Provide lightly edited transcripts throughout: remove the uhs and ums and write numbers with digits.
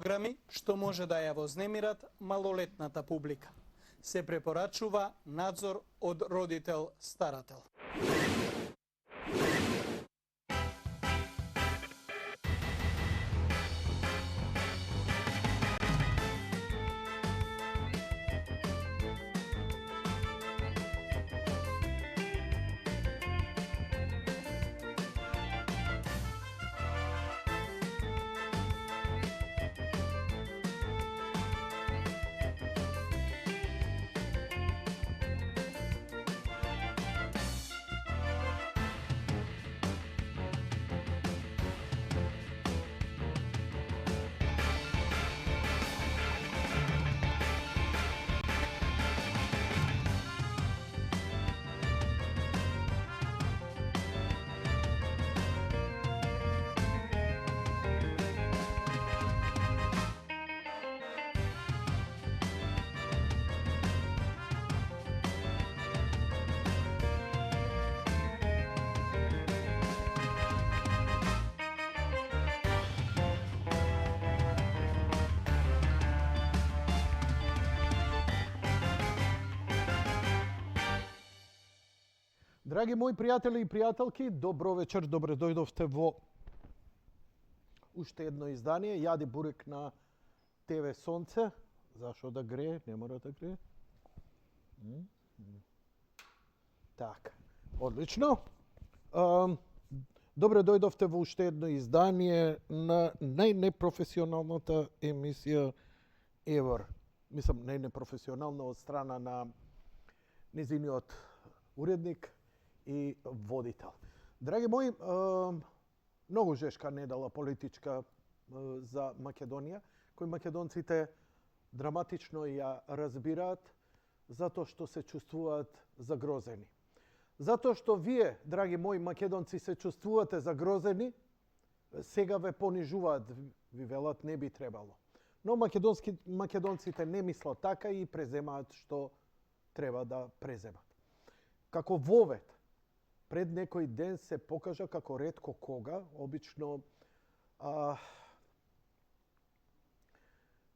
Програми што може да ја вознемират малолетната публика. Се препорачува надзор од родител-старател. Драги мои пријатели и пријателки, добро вечер, добре дојдовте во уште едно издание. Јади бурек на ТВ Сонце. Зашо да грее? Не мора да грее. Така, одлично. Добре дојдовте во уште едно издание на најнепрофесионалната емисија ever. Мислам, најнепрофесионална од страна на незиниот уредник и водител. Драги мои, многу жешка недела политичка за Македонија, кој македонците драматично ја разбираат, затоа што се чувствуваат загрозени. Затоа што вие, драги мои македонци, се чувствувате загрозени, сега ве понижуваат, ви велат не би требало. Но македонците не мислат така и преземаат што треба да преземат. Како вовет, пред некој ден се покажа како ретко кога, обично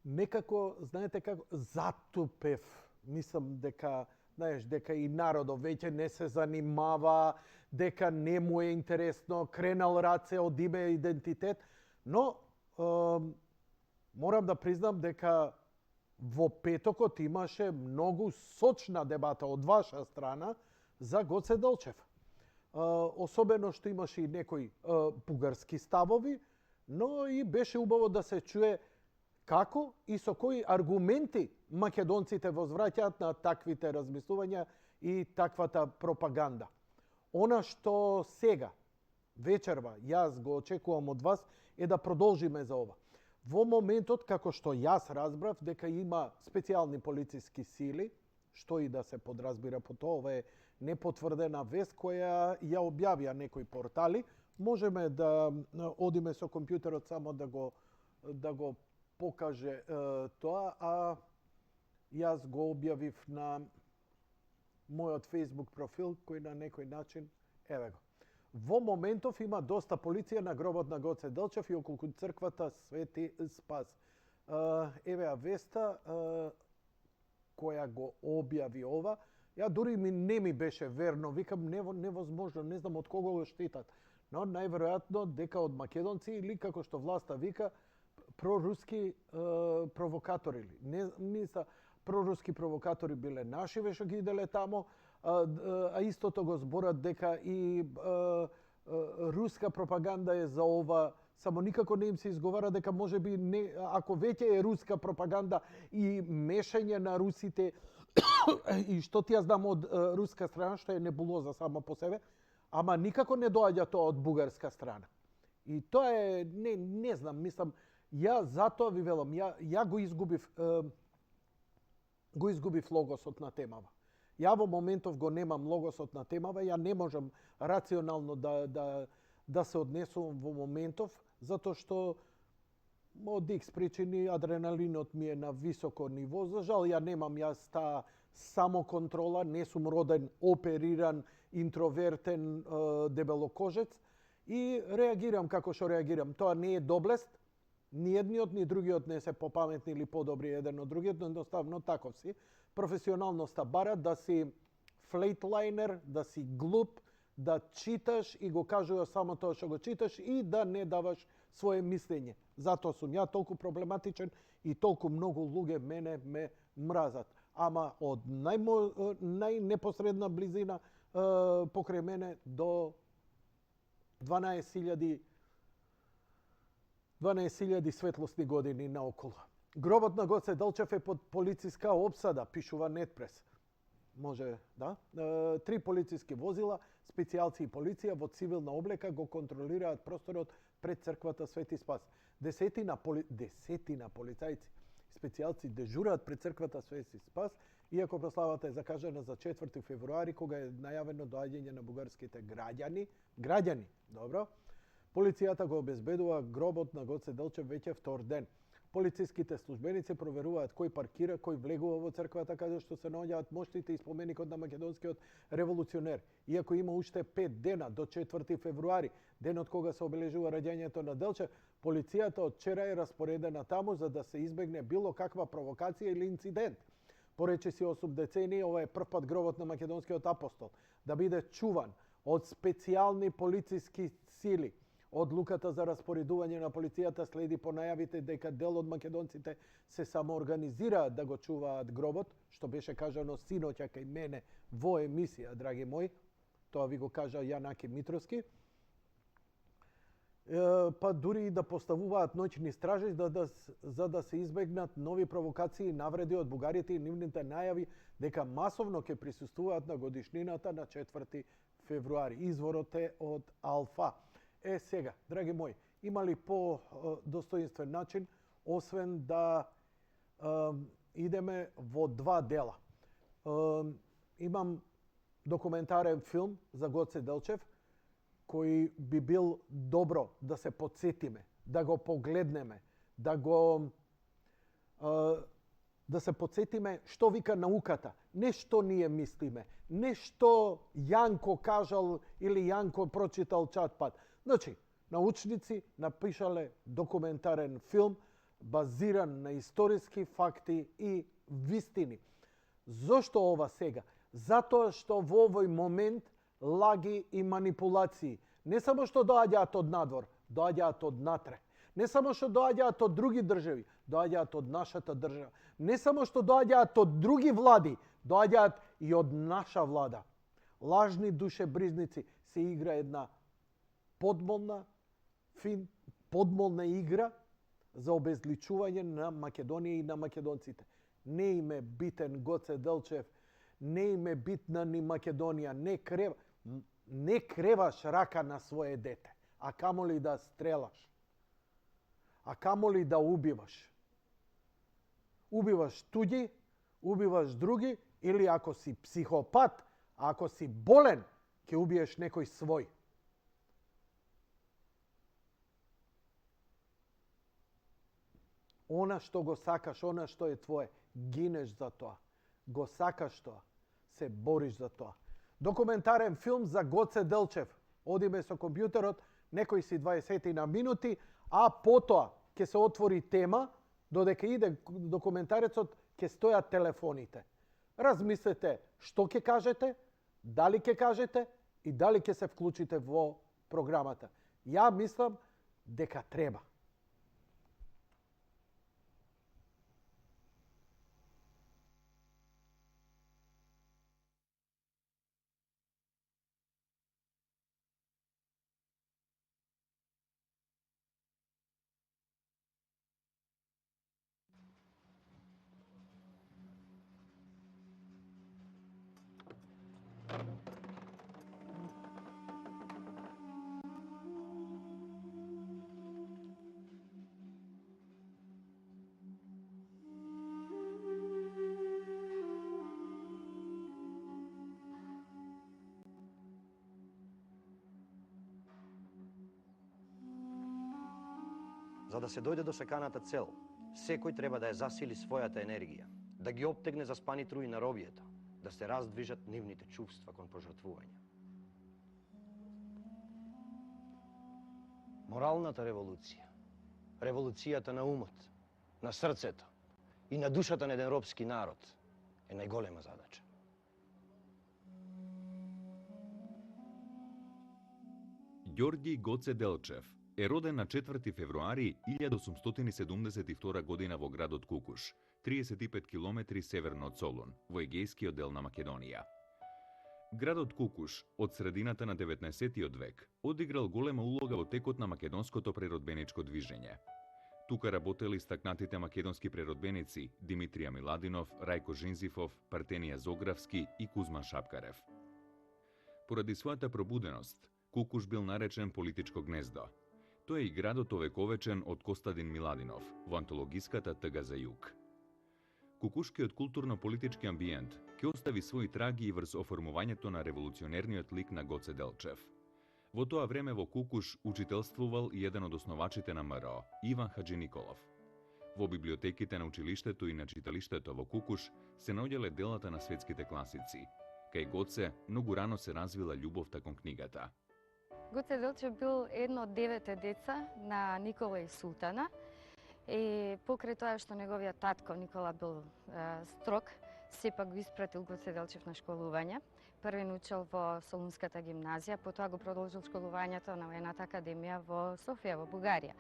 некако, знаете како, затупев. Мислам дека, знаеш, дека и народот веќе не се занимава, дека не му е интересно, кренал раце од име идентитет, но морам да признам дека во петокот имаше многу сочна дебата од ваша страна за Гоце Делчев. Особено што имаше и некои бугарски ставови, но и беше убаво да се чуе како и со кои аргументи македонците возвраќаат на таквите размислувања и таквата пропаганда. Она што сега, вечерва, јас го очекувам од вас, е да продолжиме за ова. Во моментот, како што јас разбрав, дека има специјални полициски сили, што и да се подразбира по тоа, ова е непотврдена вест која ја објавија некои портали. Можеме да одиме со компјутерот само да го покаже тоа, а јас го објавив на мојот Facebook профил, кој на некој начин, еве го. Во моментов има доста полиција на гробот на Гоце Делчев и околу црквата Свети Спас. Еве веста која го објави ова. Ја дури не ми беше верно, викам невозможно, не знам од кого го штитат. Но најверојатно дека од македонци или како што власта вика проруски провокатори. Не мисля, проруски провокатори биле наши, веќе ги иделе тамо, а истото го зборат дека и руска пропаганда е за ова, само никако не им се изговара дека може би не, ако веќе е руска пропаганда и мешање на русите и што ти ја знам од руска страна, што е небулоза сама по себе, ама никако не доаѓа тоа од бугарска страна. И тоа е, не знам, мислам, ја затоа ви велам, ја го изгубив логосот на темава. Ја во моментов го немам логосот на темава, ја не можам рационално да се однесувам во моментов, затоа што од X причини адреналинот ми е на високо ниво. За жал, ја немам јас таа самоконтрола, не сум роден опериран, интровертен дебелокожец и реагирам како што реагирам. Тоа не е доблест, Ни едниот, ни другиот не се попаметни или подобри еден од другиот, но едноставно таков си. Професионалноста бара да си флейтлайнер, да си глуп, да читаш и го кажува само тоа што го читаш и да не даваш свое мислење. Затоа сум ја толку проблематичен и толку многу луѓе мене ме мразат. Ама од најнепосредна близина покрај мене до 12.000 светлосни години наоколу. Гробот на Гоце Делчев е под полициска обсада, пишува Нетпрес. Може, да? 3 полициски возила, специјалци и полиција во цивилна облека го контролираат просторот пред црквата Свети Спас. Десетина полицајци, специјалци дежураат пред црквата Свети Спас, иако прославата е закажана за 4 февруари, кога е најавено доаѓање на бугарските граѓани, добро. Полицијата го обезбедува гробот на Гоце Делчев веќе втор ден. Полициските службеници проверуваат кој паркира, кој влегува во црквата каде што се наоѓаат моштите и споменикот на македонскиот револуционер. Иако има уште 5 дена до 4 февруари, денот кога се обележува раѓањето на Делчев, полицијата од вчера е распоредена таму за да се избегне било каква провокација или инцидент. Поречиси 8 децении, ова е прв пат гробот на македонскиот апостол да биде чуван од специјални полициски сили. Одлуката за распоредување на полицијата следи по најавите дека дел од македонците се самоорганизираат да го чуваат гробот, што беше кажано синоќа кај мене во емисија, драги мои. Тоа ви го кажа Јанаки Митровски. Па дури и да поставуваат ноќни стражи за да се избегнат нови провокации и навреди од бугарите и нивните најави дека масовно ќе присуствуваат на годишнината на 4 февруари. Изворот е од Алфа. Сега, драги мои, има ли по-достоинствен начин, освен да идеме во 2 дела? Имам документарен филм за Гоце Делчев, кој би бил добро да се подсетиме, да го погледнеме, да се подсетиме што вика науката, не што ние мислиме, не што Јанко кажал или Јанко прочитал чатпад. Значи, научници напишале документарен филм базиран на историски факти и вистини. Зошто ова сега? Затоа што во овој момент лаги и манипулации не само што доаѓаат од надвор, доаѓаат од натре. Не само што доаѓаат од други држави, доаѓаат од нашата држава. Не само што доаѓаат од други влади, доаѓаат и од наша влада. Лажни душебризници се игра една подмолна игра за обезличување на Македонија и на македонците. Не им е битен Гоце Делчев, не им е битна ни Македонија, не креваш рака на свое дете, а камоли да стрелаш, а камоли да убиваш. Убиваш туѓи, убиваш други, или ако си психопат, ако си болен, ќе убиеш некој свој. Она што го сакаш, она што е твое, гинеш за тоа. Го сакаш тоа, се бориш за тоа. Документарен филм за Гоце Делчев. Одиме со компјутерот, некои си 20 на минути, а потоа ќе се отвори тема, додека иде документарецот, ќе стојат телефоните. Размислете што ќе кажете, дали ќе кажете и дали ќе се вклучите во програмата. Ја мислам дека треба. За да се дојде до саканата цел, секој треба да ја засили својата енергија, да ги оптегне заспани труи на робието, да се раздвижат нивните чувства кон пожртвување. Моралната револуција, Револуцијата на умот, на срцето и на душата на еден робски народ е најголема задача. Ѓорѓи Гоце Делчев е роден на 4 февруари 1872 година во градот Кукуш, 35 километри северно од Солун, во егејскиот дел на Македонија. Градот Кукуш од средината на 19 век одиграл голема улога во текот на македонското преродбеничко движење. Тука работели стакнатите македонски преродбеници Димитрија Миладинов, Рајко Жинзифов, Партенија Зографски и Кузман Шапкарев. Поради својата пробуденост, Кукуш бил наречен политичко гнездо. Тој е и градот овековечен од Костадин Миладинов во антологиската Тъга за југ. Кукушкиот културно-политички амбиент ќе остави своји траги и врз оформувањето на револуционерниот лик на Гоце Делчев. Во тоа време во Кукуш учителствувал и еден од основачите на МРО, Иван Хаджи Николов. Во библиотеките на училиштето и на читалиштето во Кукуш се наоѓале делата на светските класици. Кај Гоце многу рано се развила љубовта кон книгата. Гоце Делчев бил едно од 9 деца на Никола и Султана. И покрај тоа што неговиот татко Никола бил строг, сепак го испратил Гоце Делчев на школување. Први учел во Солунската гимназија, потоа го продолжил школувањето на воената академија во Софија, во Бугарија.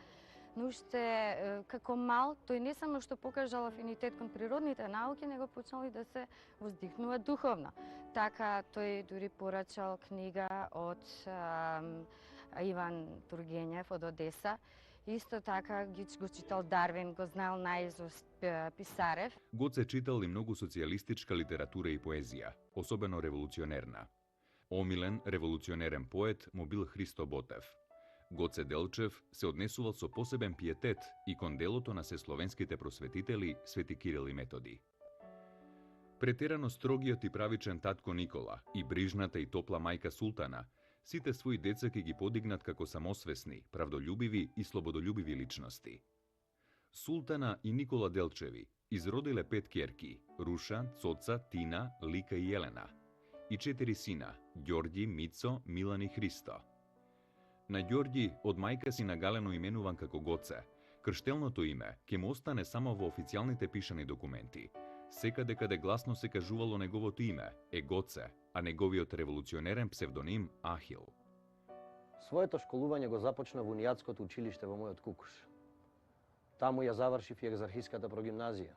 Но уште како мал, тој не само што покажал афинитет кон природните науки, него почнал и да се воздихнува духовно. Така тој дури порачал книга од Иван Тургенев од Одеса. Исто така го читал Дарвин, го знаел наизуст Писарев. Гоце читал и многу социјалистичка литература и поезија, особено револуционерна. Омилен револуционерен поет му бил Христо Ботев. Гоце Делчев се однесувал со посебен пиетет и кон делото на сесловенските просветители Свети Кирил и Методи. Претерано строгиот и правичен татко Никола и брижната и топла мајка Султана сите своји деца ќе ги подигнат како самосвесни, правдолюбиви и слободолюбиви личности. Султана и Никола Делчеви изродиле 5 ќерки: Руша, Цоца, Тина, Лика и Елена, и 4 сина: Ѓорѓи, Мицо, Милан и Христо. На Ѓорѓи од мајка си нагалено именуван како Гоце, крштелното име ќе му остане само во официјалните пишани документи. Секаде каде гласно се кажувало неговото име е Гоце, а неговиот револуционерен псевдоним Ахил. Своето школување го започна во унијатското училиште во мојот Кукуш. Таму ја завршив и екзархиската прогимназија.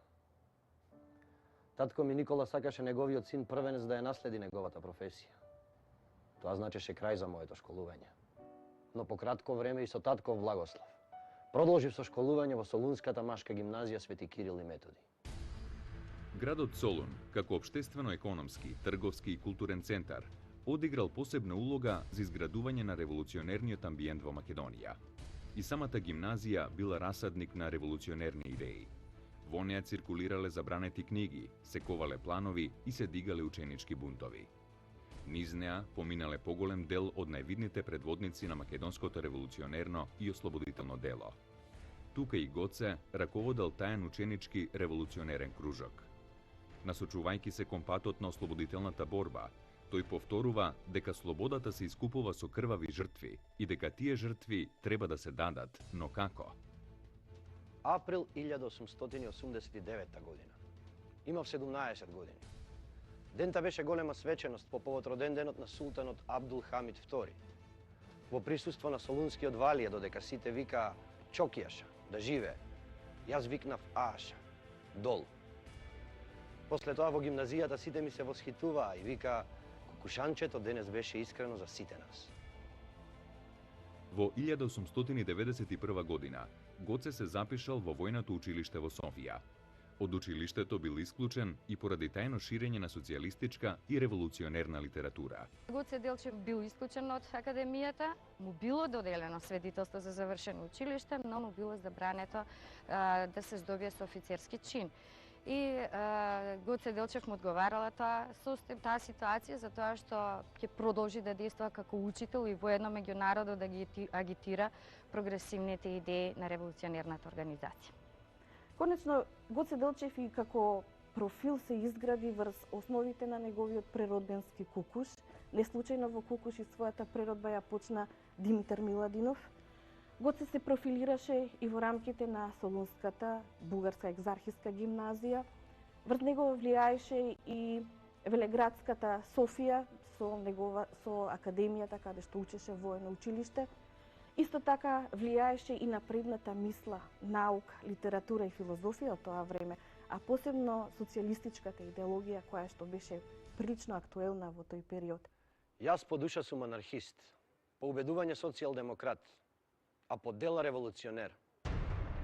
Татко ми Никола сакаше неговиот син првенец да ја наследи неговата професија. Тоа значеше крај за моето школување. Но по кратко време и со татков благослов продолжив со школување во Солунската машка гимназија Свети Кирил и Методи. Градот Солун, како општествено-економски, трговски и културен центар, одиграл посебна улога за изградување на револуционерниот амбиент во Македонија. И самата гимназија била расадник на револуционерни идеи. Во неа циркулирале забранети книги, се ковале планови и се дигале ученички бунтови. Низ неа поминале поголем дел од највидните предводници на македонското револуционерно и ослободително дело. Тука и Гоце раководел таен ученички револуционерен кружок. Насочувајќи се кон патот на ослободителната борба, тој повторува дека слободата се искупува со крвави жртви и дека тие жртви треба да се дадат, но како? Април 1889 година. Имав 17 години. Дента беше голема свеченост по повод роденденот на султанот Абдул Хамид II. Во присуство на Солунскиот валија, додека сите викаа Чокијаша, да живее, јас викнав Ааша, долу. После тоа во гимназијата сите ми се восхитуваа и вика Кукушанчето денес беше искрено за сите нас. Во 1891 година Гоце се запишал во војното училиште во Софија. Од училиштето бил исклучен и поради тајно ширење на социјалистичка и револуционерна литература. Гоце Делчев бил исклучен од академијата, му било доделено свидетелство за завршено училиште, но му било забрането да се здобие со офицерски чин. И Гоце Делчев му одговарала таа ситуација за тоа што ќе продолжи да действа како учител и воедно меѓу народот да ги агитира прогресивните идеи на револуционерната организација. Конечно, Гоце Делчев и како профил се изгради врз основите на неговиот преродбенски Кукуш. Не случајно во Кукуш и својата преродба ја почна Димитар Миладинов. Гоце се профилираше и во рамките на Солунската бугарска екзархиска гимназија. Врз него влијаеше и Велеградската Софија со академијата каде што учеше воено училиште. Исто така влијаеше и напредната мисла, наука, литература и филозофија од тоа време, а посебно социјалистичката идеологија која што беше прилично актуелна во тој период. Јас по душа сум анархист, по убедување социјалдемократ, а по дела револуционер.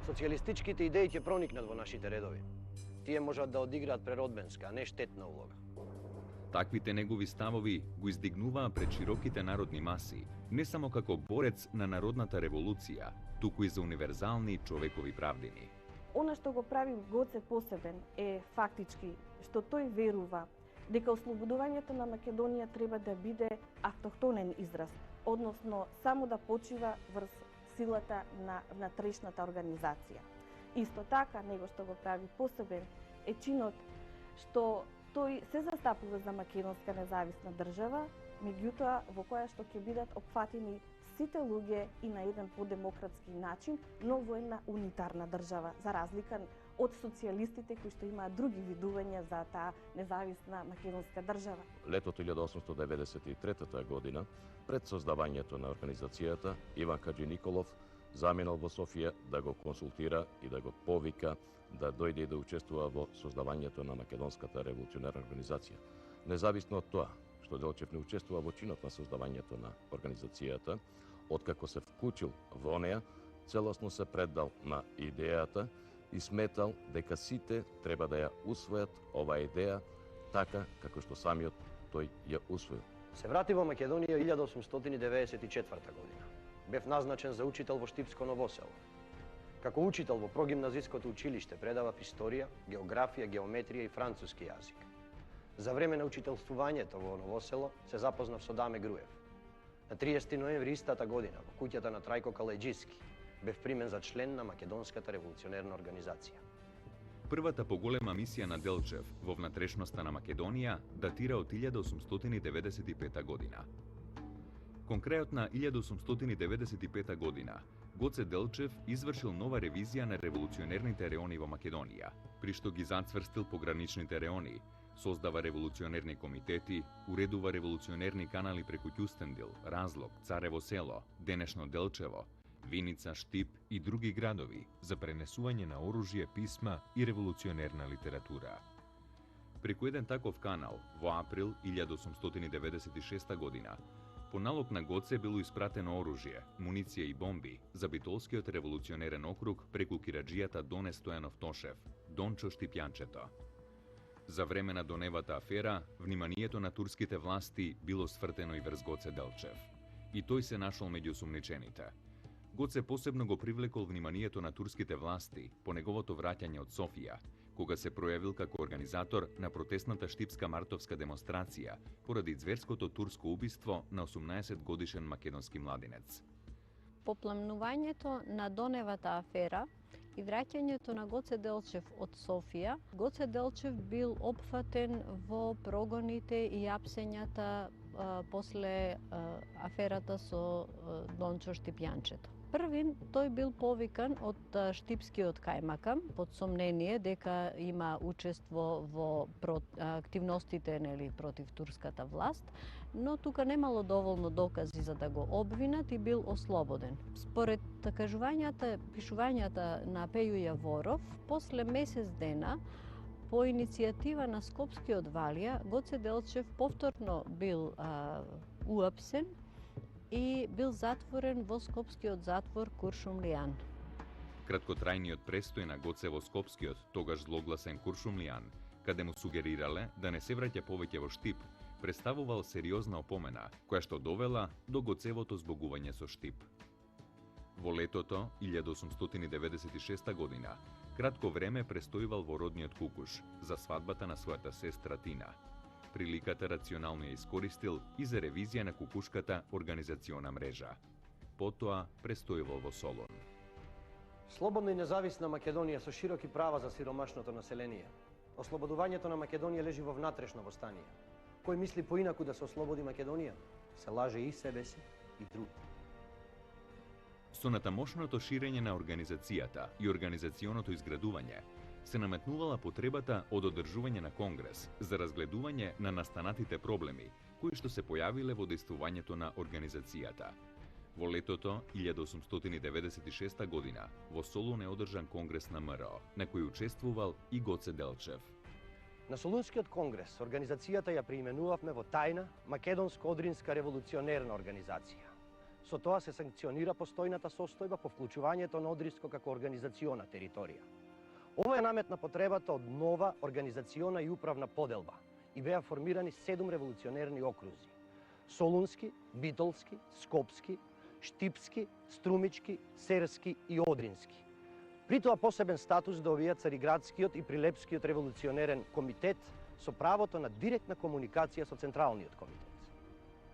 Социјалистичките идеи ќе проникнат во нашите редови. Тие можат да одиграат преродбенска, а не штетна улога. Таквите негови ставови го издигнуваа пред широките народни маси, не само како борец на народната револуција, туку и за универзални човекови правдини. Она што го прави Гоце посебен е фактички што тој верува дека ослободувањето на Македонија треба да биде автохтонен израз, односно само да почива врз силата на внатрешната организација. Исто така, него што го прави посебен е чинот што тој се застапува за македонска независна држава, меѓутоа во која што ќе бидат опфатени сите луѓе и на еден подемократски начин, но во една унитарна држава, за разлика од социјалистите кои што имаат други видувања за таа независна македонска држава. Летото 1893 година, пред создавањето на организацијата, Иван Хаджи Николов заминал во Софија да го консултира и да го повика да дојде и да учествува во создавањето на Македонската револуционерна организација. Независно од тоа што Делчев не учествува во чинот на создавањето на организацијата, откако се вклучил во неа, целосно се предал на идејата и сметал дека сите треба да ја усвојат оваа идеја така како што самиот тој ја усвоил. Се врати во Македонија 1894 година. Бев назначен за учител во Штипско Новосело. Како учител во прогимназиското училиште предавав историја, географија, геометрија и француски јазик. За време на учителствувањето во Новосело се запознав со Даме Груев. На 30 ноември истата година во куќата на Трајко Калајџиски бев примен за член на Македонската револуционерна организација. Првата поголема мисија на Делчев во внатрешноста на Македонија датира од 1895 година. Кон крајот на 1895 година, Гоце Делчев извршил нова ревизија на револуционерните реони во Македонија, при што ги зацврстил пограничните реони, создава револуционерни комитети, уредува револуционерни канали преку Ќустендил, Разлог, Царево село, денешно Делчево, Виница, Штип и други градови за пренесување на оружје, писма и револуционерна литература. Преку еден таков канал, во април 1896 година, по налог на Гоце било испратено оружје, муниција и бомби за Битолскиот револуционерен округ преку кираџијата Доне Стојанов Тошев, Дончо Штипјанчето. За време на Доневата афера, вниманието на турските власти било свртено и врз Гоце Делчев. И тој се нашол меѓу осумничените. Гоце посебно го привлекол вниманието на турските власти по неговото враќање од Софија, кога се пројавил како организатор на протестната штипска мартовска демонстрација поради зверското турско убиство на 18-годишен македонски младинец. По пламнувањето на Доневата афера и враќањето на Гоце Делчев од Софија, Гоце Делчев бил опфатен во прогоните и апсењата после аферата со Дончо Штипјанчето. Првин тој бил повикан од Штипскиот кајмакам под сомнение дека има учество во активностите против турската власт, но тука немало доволно докази за да го обвинат и бил ослободен. Според пишувањата на Пеју Јаворов, после месец дена по иницијатива на Скопскиот валија, Гоце Делчев повторно бил уапсен и бил затворен во Скопскиот затвор Куршумлијан. Краткотрајниот престој на Гоце во Скопскиот, тогаш злогласен Куршумлијан, каде му сугерирале да не се враќа повеќе во Штип, представувал сериозна опомена, која што довела до Гоцевото збогување со Штип. Во летото 1896 година, кратко време престојувал во родниот Кукуш за свадбата на својата сестра Тина. Приликата рационално ја искористил и за ревизија на кукушката организациона мрежа. Потоа престојувал во Солун. Слободна и независна Македонија со широки права за сиромашното население. Ослободувањето на Македонија лежи во внатрешно востание. Кој мисли поинаку да се ослободи Македонија, се лаже и себе си и други. Со натамошното ширење на организацијата и организационото изградување, се наметнувала потребата од одржување на конгрес за разгледување на настанатите проблеми кои што се појавиле во дејствувањето на организацијата. Во летото 1896 година во Солун е одржан конгрес на МРО, на кој учествувал и Гоце Делчев. На Солунскиот конгрес организацијата ја преименувавме во тајна Македонско-Одринска револуционерна организација. Со тоа се санкционира постојната состојба по вклучувањето на Одринско како организациона територија. Ова е наметна потребата од нова организациона и управна поделба и беа формирани 7 револуционерни окрузи: Солунски, Битолски, Скопски, Штипски, Струмички, Серски и Одрински. При тоа посебен статус добија Цариградскиот и Прилепскиот револуционерен комитет со правото на директна комуникација со Централниот комитет.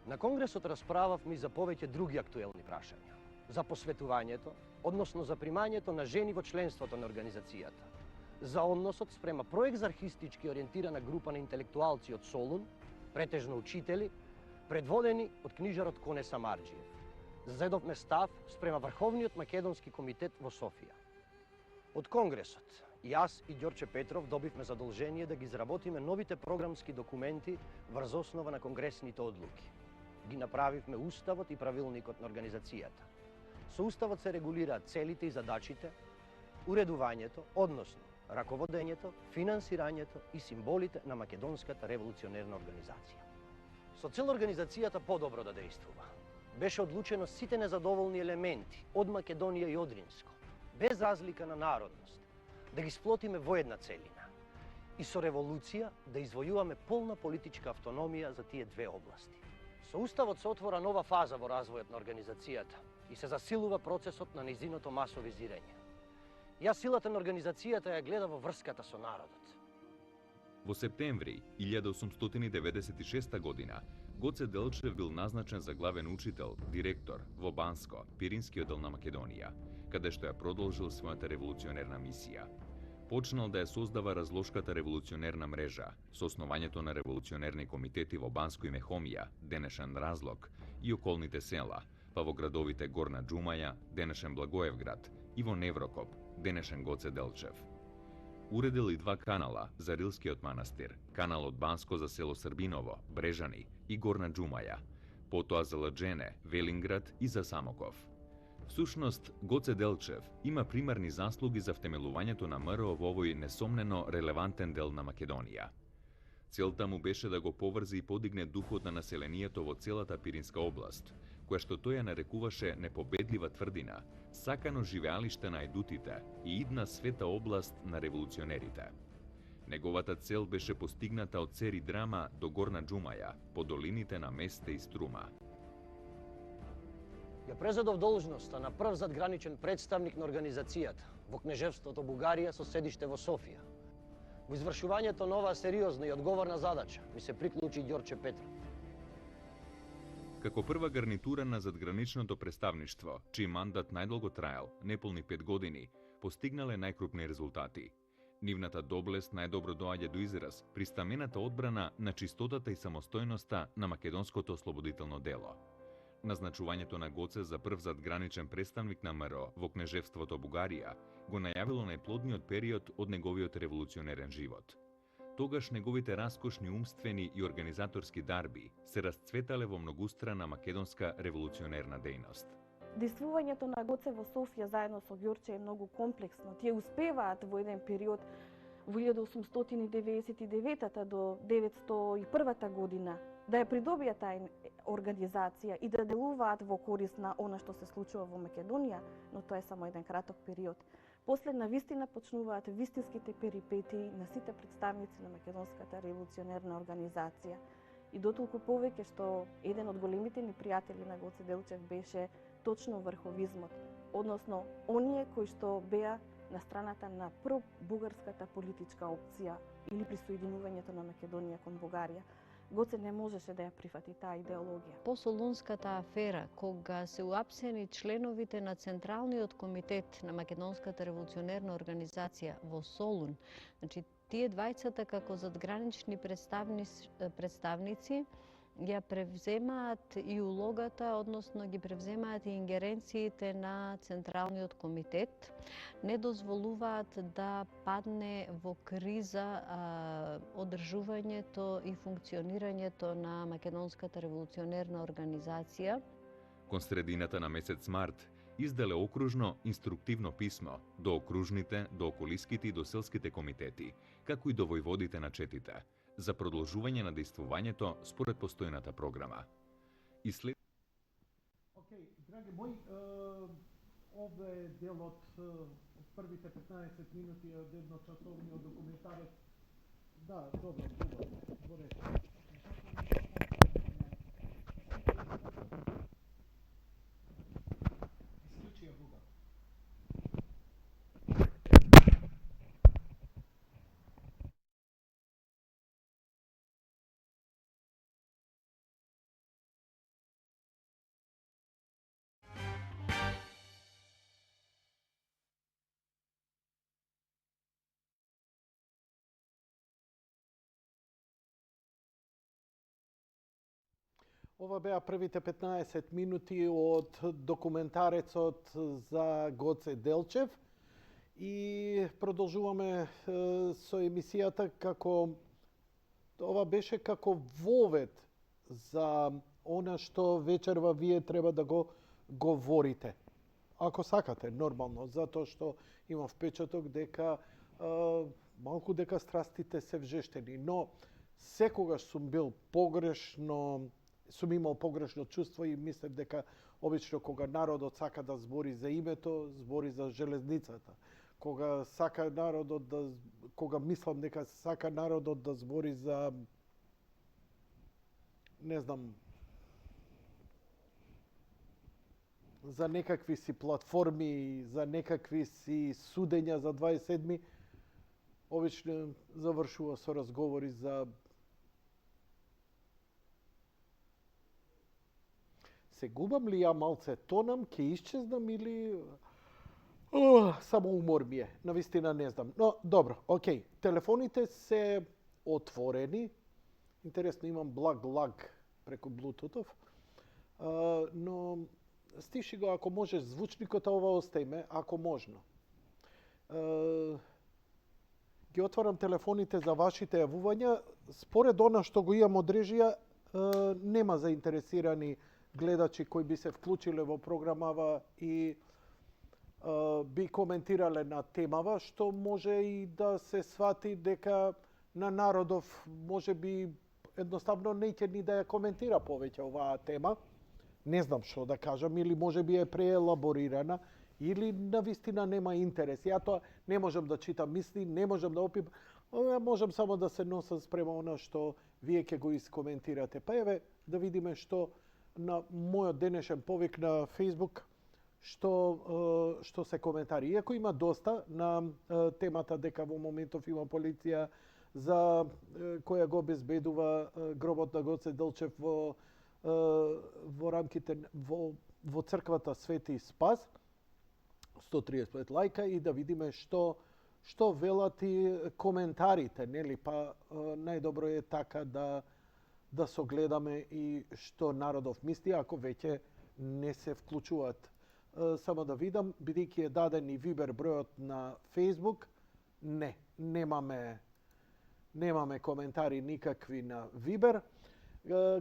На конгресот расправавме и за повеќе други актуелни прашања. За посветувањето, односно за примањето на жени во членството на организацијата. За односот спрема проекзархистички ориентирана група на интелектуалци од Солун, претежно учители, предводени од книжарот Коне Самарџиев. Зедовме став спрема Врховниот македонски комитет во Софија. Од конгресот, јас и Ѓорче Петров добивме задолжение да ги изработиме новите програмски документи врз основа на конгресните одлуки. Ги направивме уставот и правилникот на организацијата. Со уставот се регулираат целите и задачите, уредувањето, односно раководењето, финансирањето и символите на Македонската револуционерна организација. Со цел организацијата подобро да дејствува, беше одлучено сите незадоволни елементи од Македонија и Одринско, без разлика на народност, да ги сплотиме во една целина и со револуција да извојуваме полна политичка автономија за тие две области. Со уставот се отвора нова фаза во развојот на организацијата и се засилува процесот на нејзиното масовизирање. Јас силата на организацијата ја гледа во врската со народот. Во септември 1896 година Гоце Делчев бил назначен за главен учител, директор во Банско, Пиринскиот дел на Македонија, каде што ја продолжил својата револуционерна мисија. Почнал да ја создава разлошката револуционерна мрежа со основањето на револуционерни комитети во Банско и Мехомија, денешен Разлог, и околните села, па во градовите Горна Џумаја, денешен Благоевград, и во Неврокоп, денешен Гоце Делчев. Уредил и 2 канала за Рилскиот манастир, канал од Банско за село Србиново, Брежани и Горна Џумаја, потоа за Лаџене, Велинград и за Самоков. Всушност, Гоце Делчев има примарни заслуги за втемелувањето на МРО во овој несомнено релевантен дел на Македонија. Целта му беше да го поврзи и подигне духот на населението во целата Пиринска област, која што тој ја нарекуваше непобедлива тврдина, сакано живеалиште на ајдутите и идна света област на револуционерите. Неговата цел беше постигната од Цери Драма до Горна Џумаја, по долините на Месте и Струма. Ја презедов должноста на прв задграничен представник на организацијата во кнежевството Бугарија со седиште во Софија. Во извршувањето на оваа сериозна и одговорна задача ми се приклучи Ѓорче Петров. Како прва гарнитура на задграничното представништво, чиј мандат најдолго траел, неполни 5 години, постигнале најкрупни резултати. Нивната доблест најдобро доаѓа до израз при стамената одбрана на чистотата и самостојноста на македонското ослободително дело. Назначувањето на Гоце за прв задграничен представник на МРО во кнежевството Бугарија го најавило најплодниот период од неговиот револуционерен живот. Тогаш неговите раскошни умствени и организаторски дарби се расцветале во многустрана македонска револуционерна дејност. Действувањето на Гоце во Софија заедно со Ѓорче е многу комплексно. Тие успеваат во еден период во 1899 до 901 година да ја придобијат таа организација и да делуваат во корис на она што се случува во Македонија, но тоа е само еден краток период. После на вистина почнуваат вистинските перипетии на сите представници на Македонската револуционерна организација. И дотолку повеќе што еден од големите ни пријатели на Гоце Делчев беше точно врховизмот, односно оние кои што беа на страната на пробугарската политичка опција или присоединувањето на Македонија кон Бугарија. Гоце не можеше да ја прифати таа идеологија. По Солунската афера, кога се уапсени членовите на Централниот комитет на Македонската револуционерна организација во Солун, значи тие двајцата како задгранични представници ја превземаат и улогата, односно ги превземаат и ингеренциите на Централниот комитет, не дозволуваат да падне во криза одржувањето и функционирањето на Македонската револуционерна организација. Кон средината на месец март изделе окружно инструктивно писмо до окружните, до околиските и до селските комитети, како и до војводите на четите, за продолжување на дејствувањето според постојната програма. И след... Океј, драги мои, ова е дел од првите 15 минути од едночасовниот документарец. Да, добро, во ред. Исклучи ја Google. Ова беа првите 15 минути од документарецот за Гоце Делчев и продолжуваме со емисијата како ова беше како вовед за она што вечерва вие треба да го говорите. Ако сакате, нормално, затоа што имам впечаток дека малку дека страстите се вжештени, но секогаш сум имал погрешно чувство и мислев дека обично кога народот сака да збори за името, збори за железницата. Кога сака народот кога мислам дека сака народот да збори за не знам за некакви си платформи, за некакви си судења за 27-ми, обично завршува со разговори за се губам ли ја малце, тонам, ќе исчезнам или само умор ми е. Навистина не знам. Но, добро, окей. Телефоните се отворени. Интересно, имам благ лаг преку Bluetooth-ов. Но, стиши го, ако можеш, звучникот ова оставиме, ако можно. Ги отварам телефоните за вашите јавувања. Според она што го имам од режија, нема заинтересирани гледачи кои би се вклучиле во програмава и би коментирале на темава, што може и да се свати дека на народов може би едноставно неќе ни да ја коментира повеќе оваа тема. Не знам што да кажам, или може би е преелаборирана, или навистина нема интерес. Ја тоа не можам да читам мисли, не можам да опипам, можам само да се носам спрема она што вие ќе го искоментирате. Па еве да видиме што на мојот денешен повик на Facebook што се коментари. Иако има доста на темата дека во моментов има полиција за која го обезбедува гробот на Гоце Делчев во рамките во црквата Свети Спас, 135 лајка, и да видиме што велат и коментарите, нели? Па најдобро е така да согледаме и што народов мисли, ако веќе не се вклучуваат. Само да видам, бидејќи е даден и Вибер бројот на Facebook, немаме коментари никакви на Вибер.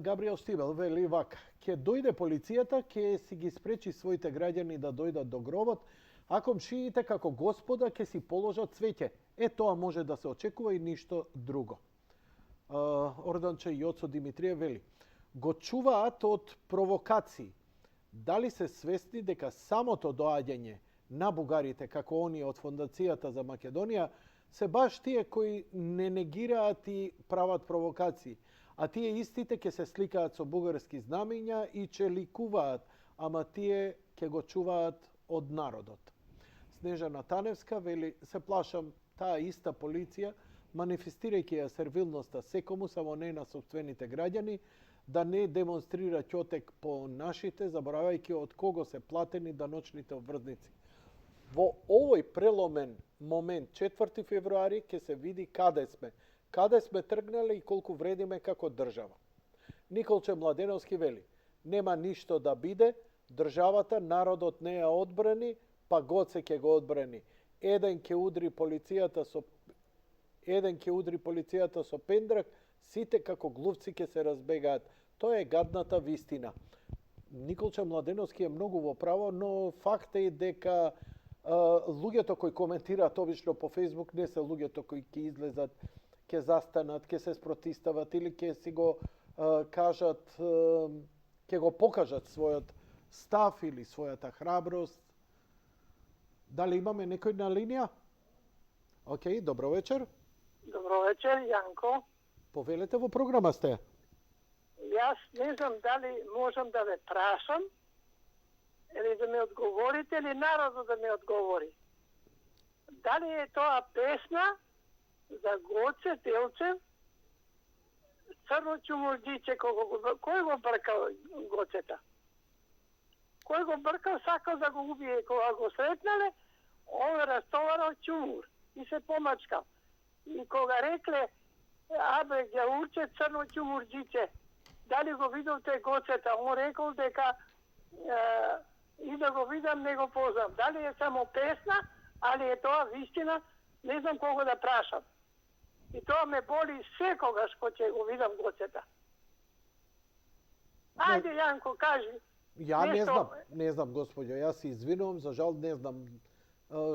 Габриел Штибел вели вака: ќе дојде полицијата, ќе си ги спречи своите граѓани да дојдат до гробот, а комшиите како господа ќе си положат цвеќе. Тоа може да се очекува и ништо друго. Орданче Јоцо Димитриев вели: го чуваат од провокации. Дали се свесни дека самото доаѓање на бугарите како оние од Фондацијата за Македонија се баш тие кои не негираат и прават провокации, а тие истите ќе се сликаат со бугарски знамења и ќе ликуваат, ама тие ќе го чуваат од народот. Снежана Таневска вели: се плашам таа иста полиција, манифестирајќи ја сервилноста секому, само не на сопствените граѓани, да не демонстрира ќотек по нашите, заборавајќи од кого се платени даночните обврзници. Во овој преломен момент, 4 февруари, ќе се види каде сме тргнале и колку вредиме како држава. Николче Младеновски вели, нема ништо да биде, државата, народот не ја одбрани, па Гоце ќе го одбрани. Еден ќе удри полицијата со пендрак, сите како глувци ќе се разбегаат. Тоа е гадната вистина. Николче Младеновски е многу во право, но факт е дека луѓето кои коментираат обично по Facebook не се луѓето кои ќе излезат, ќе застанат, ќе се спротистават или ќе си го кажат, ќе го покажат својот став или својата храброст. Дали имаме некој на линија? Океј, добро вечер. Добро вечер, Јанко. Повелете, во програма сте. Јас не знам дали можам да ве прашам или да ми одговорите или народот да ми одговори. Дали е тоа песна за Гоце Делчев, Црно чумурдиче, кој го бркал Гоцета? Кој го бркал, сакал да го убие, кога го сретнале, он растоварал чумур и се помачкал. И кога рекле, абе, ѓаурче, црно чумурдиче, дали го видовте Гоцета? Он рекол дека и да го видам, не го познам. Дали е само песна, али е тоа вистина, не знам кого да прашам. И тоа ме боли секогаш кога ќе го видам Гоцета. Ајде, Јанко, кажи. Ја не знам, господјо, јас се извинувам, за жал не знам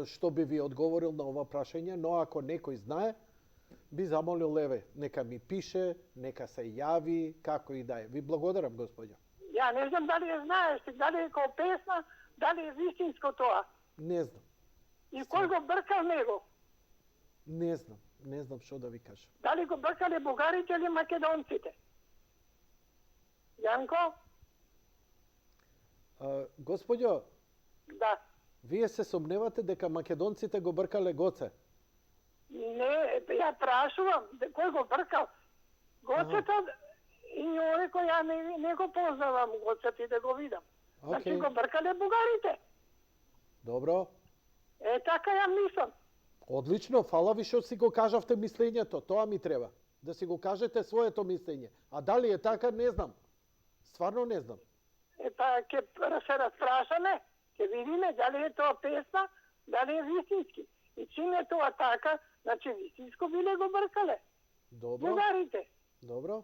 што би ви одговорил на ова прашање, но ако некој знае, би замолил леве, нека ми пише, нека се јави, како и да е. Ви благодарам, господјо. Ја не знам дали ја знаеш, дали е као песна, дали е вистинско тоа. Не знам. И кој го бркал него? Не знам што да ви кажам. Дали го бркале бугарите или македонците? Јанко? Господјо, Да. вие се сомневате дека македонците го бркале Гоце? Не, ја прашувам, кој го бркал? Гоцета и оне кој ја не го познавам Гоцета и да го видам. Значи го бркале бугарите. Добро. Така ја мислам. Одлично, фала ви што си го кажавте мислењето, тоа ми треба. Да си го кажете своето мислење. А дали е така, не знам. Стварно не знам. Па ќе се распрашаме, ќе видиме дали е тоа песна, дали е вистински. И чим е тоа така, значи вистинско биле го бркале. Добро. Бугарите. Добро.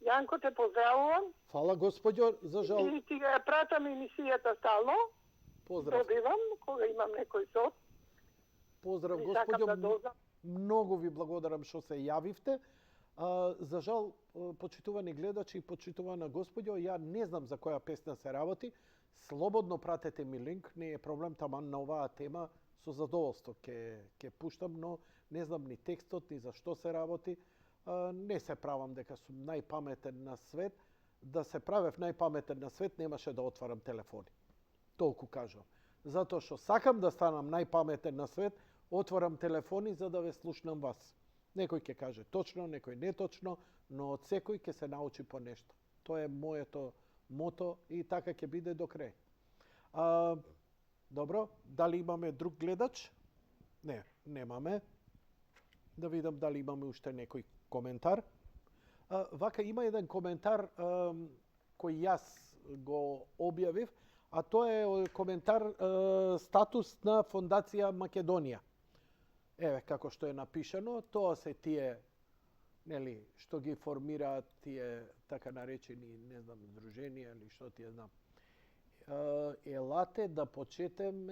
Јанко, те поздравувам. Фала, господјо, за жал. И ти ја пратам емисијата стално. Поздрав. Добивам, кога имам некој сот. Поздрав, И сакам господјо. да дознам. Многу ви благодарам што се јавивте. За жал, почитувани гледачи и почитувана господјо, ја не знам за која песна се работи. Слободно пратете ми линк, не е проблем таман на оваа тема. Со задоволство ќе пуштам, но не знам ни текстот, ни за што се работи. Не се правам дека сум најпаметен на свет. Да се правев најпаметен на свет, немаше да отварам телефони. Толку кажам. Затоа што сакам да станам најпаметен на свет, отварам телефони за да ве слушнам вас. Некој ќе каже точно, некој неточно, но од секој ќе се научи по нешто. Тоа е моето мото и така ќе биде до крај. Добро, дали имаме друг гледач? Не, немаме. Да видам дали имаме уште некој коментар. Вака има еден коментар кој јас го објавив, а тоа е коментар статус на Фондација Македонија. Еве како што е напишано, тоа се тие, нели, што ги формираат тие така наречени, не знам, здруженија или што ти знам. Елате да почетем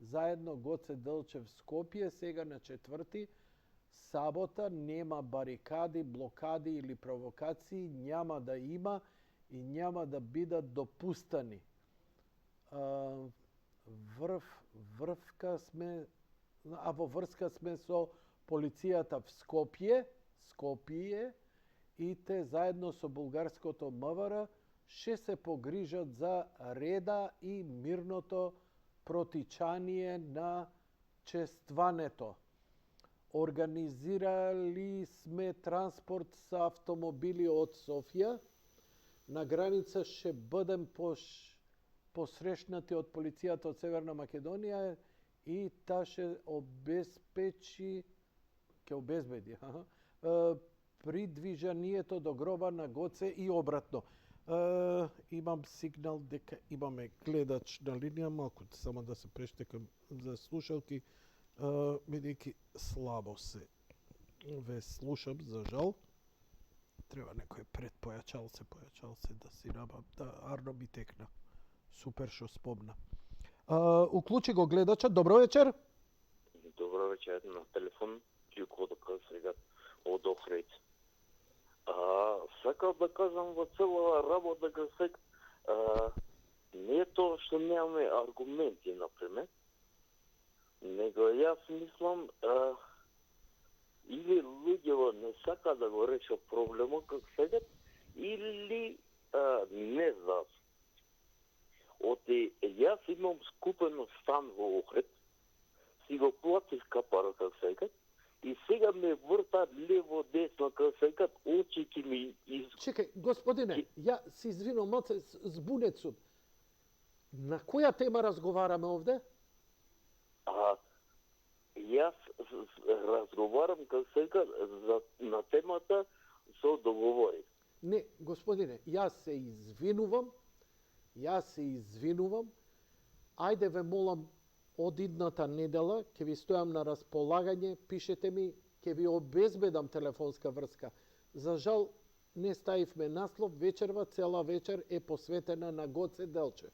заедно Гоце Делчев Скопје сега на 4 сабота, нема барикади, блокади или провокации, няма да има и няма да бидат допустани. Во врска сме со полицијата в Скопје и те заедно со булгарското МВР ще се погрижат за реда и мирното протичание на честването. Организирали сме транспорт со автомобили од Софија. На граница ще бъдем посрещнати од полицијата од Северна Македонија и та ще обезбеди придвижанието до гроба на Гоце и обратно. Имам сигнал дека имаме гледач на линија, малку само да се прештекам за слушалки, бидејќи слабо се ве слушам, за жал. Треба некој појачалце да си набав, да Арно ми текна. Супер што спомна. Уклучи го гледачот, добро вечер. Добро вечер, на телефон Јуко да кажа од Охрид. Сакав да кажам во цела работа сега, не е тоа што немаме аргументи, например, него јас мислам или луѓето не сака да го решат проблемот како сега, или не знаат. Оти јас имам скупено стан во Охрид, си го платив капара како сега, и сега ме вртат лево, десно, како сега, очи ќе ми Чекај, господине, ја се извинувам, малце збунет сум. На која тема разговараме овде? Јас разговарам како сега на темата со договори. Не, господине, јас се извинувам. Ајде ве молам, од идната недела ќе ви стојам на располагање, пишете ми, ќе ви обезбедам телефонска врска. За жал, не ставивме наслов, вечерва, цела вечер е посветена на Гоце Делчев.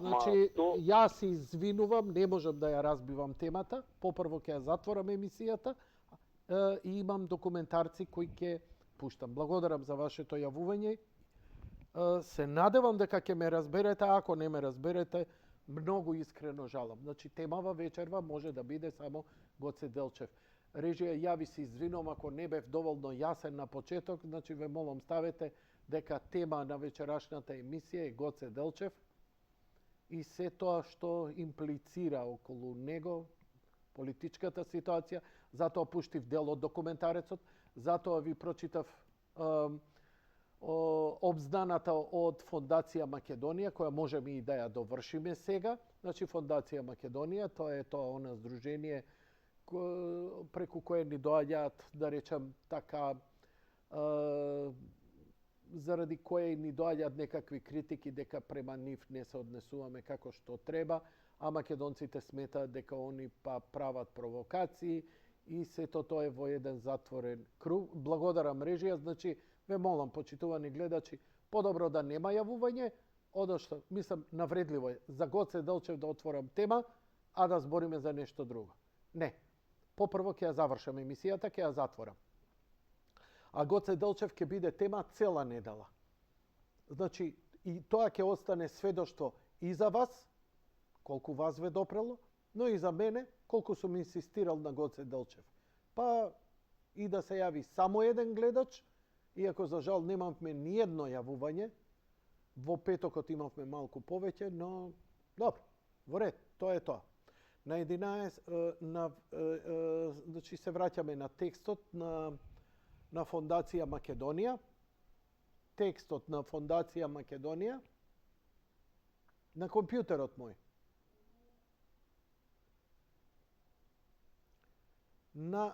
Значи, јас се извинувам, не можам да ја разбивам темата, попрво ќе ја затворам емисијата и имам документарци кои ќе пуштам. Благодарам за вашето јавување. Се надевам дека ќе ме разберете, ако не ме разберете, многу искрено жалам. Значи, темава вечерва може да биде само Гоце Делчев. Режија, ја ви се извинувам ако не бев доволно јасен на почеток, значи ве молам ставете дека тема на вечерашната емисија е Гоце Делчев и се тоа што имплицира околу него, политичката ситуација, затоа пуштив дел од документарецот, затоа ви прочитав обзнаната од Фондација Македонија, која можеме и да ја довршиме сега. Значи, Фондација Македонија, тоа е она здружение преку кое ни доаѓаат, да речем така, заради кое ни доаѓаат некакви критики дека према нив не се однесуваме како што треба, а македонците сметаат дека они прават провокации и сето тоа е во еден затворен круг. Благодарам режија, значи ве молам, почитувани гледачи, подобро да нема јавување, одошто, мислам, навредливо е за Гоце Делчев да отворам тема, а да збориме за нешто друго. Не. Попрво ќе ја завршам емисијата, ќе ја затворам. А Гоце Делчев ќе биде тема цела недела. Значи, и тоа ќе остане сведоштво и за вас, колку вас ве допрело, но и за мене, колку сум инсистирал на Гоце Делчев. Па и да се јави само еден гледач, иако за жал немавме ни едно јавување, во петокот имавме малку повеќе, но добро, во ред, тоа е тоа. На 11, значи се враќаме на текстот на Фондација Македонија. Текстот на Фондација Македонија на компјутерот мој.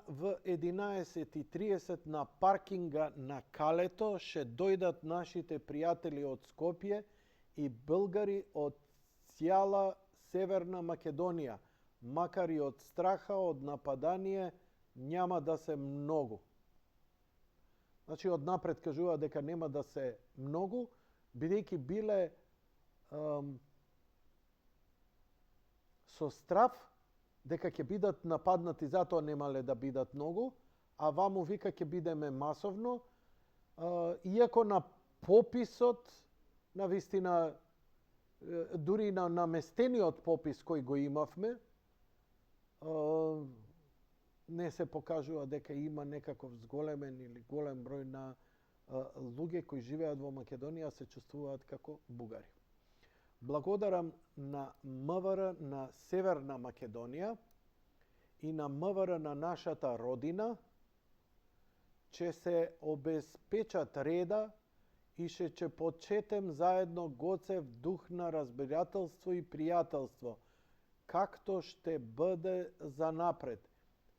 В 11:30 на паркинга на Калето ще дојдат нашите пријатели од Скопје и българи од цяла Северна Македонија, макар и од страха од нападание няма да се многу. Значи, однапред кажува дека нема да се многу, бидејќи биле со страв дека ќе бидат нападнати, затоа немале да бидат многу, а ваму вика ќе бидеме масовно, иако на пописот, на вистина, дури на наместениот попис кој го имавме, не се покажува дека има некаков зголемен или голем број на луѓе кои живеат во Македонија, се чувствуваат како бугари. Благодарам на МВР на Северна Македонија и на МВР на нашата родина, че се обезпечат реда и ќе почетем заедно Гоцев дух на разбирателство и пријателство, както ще биде за напред.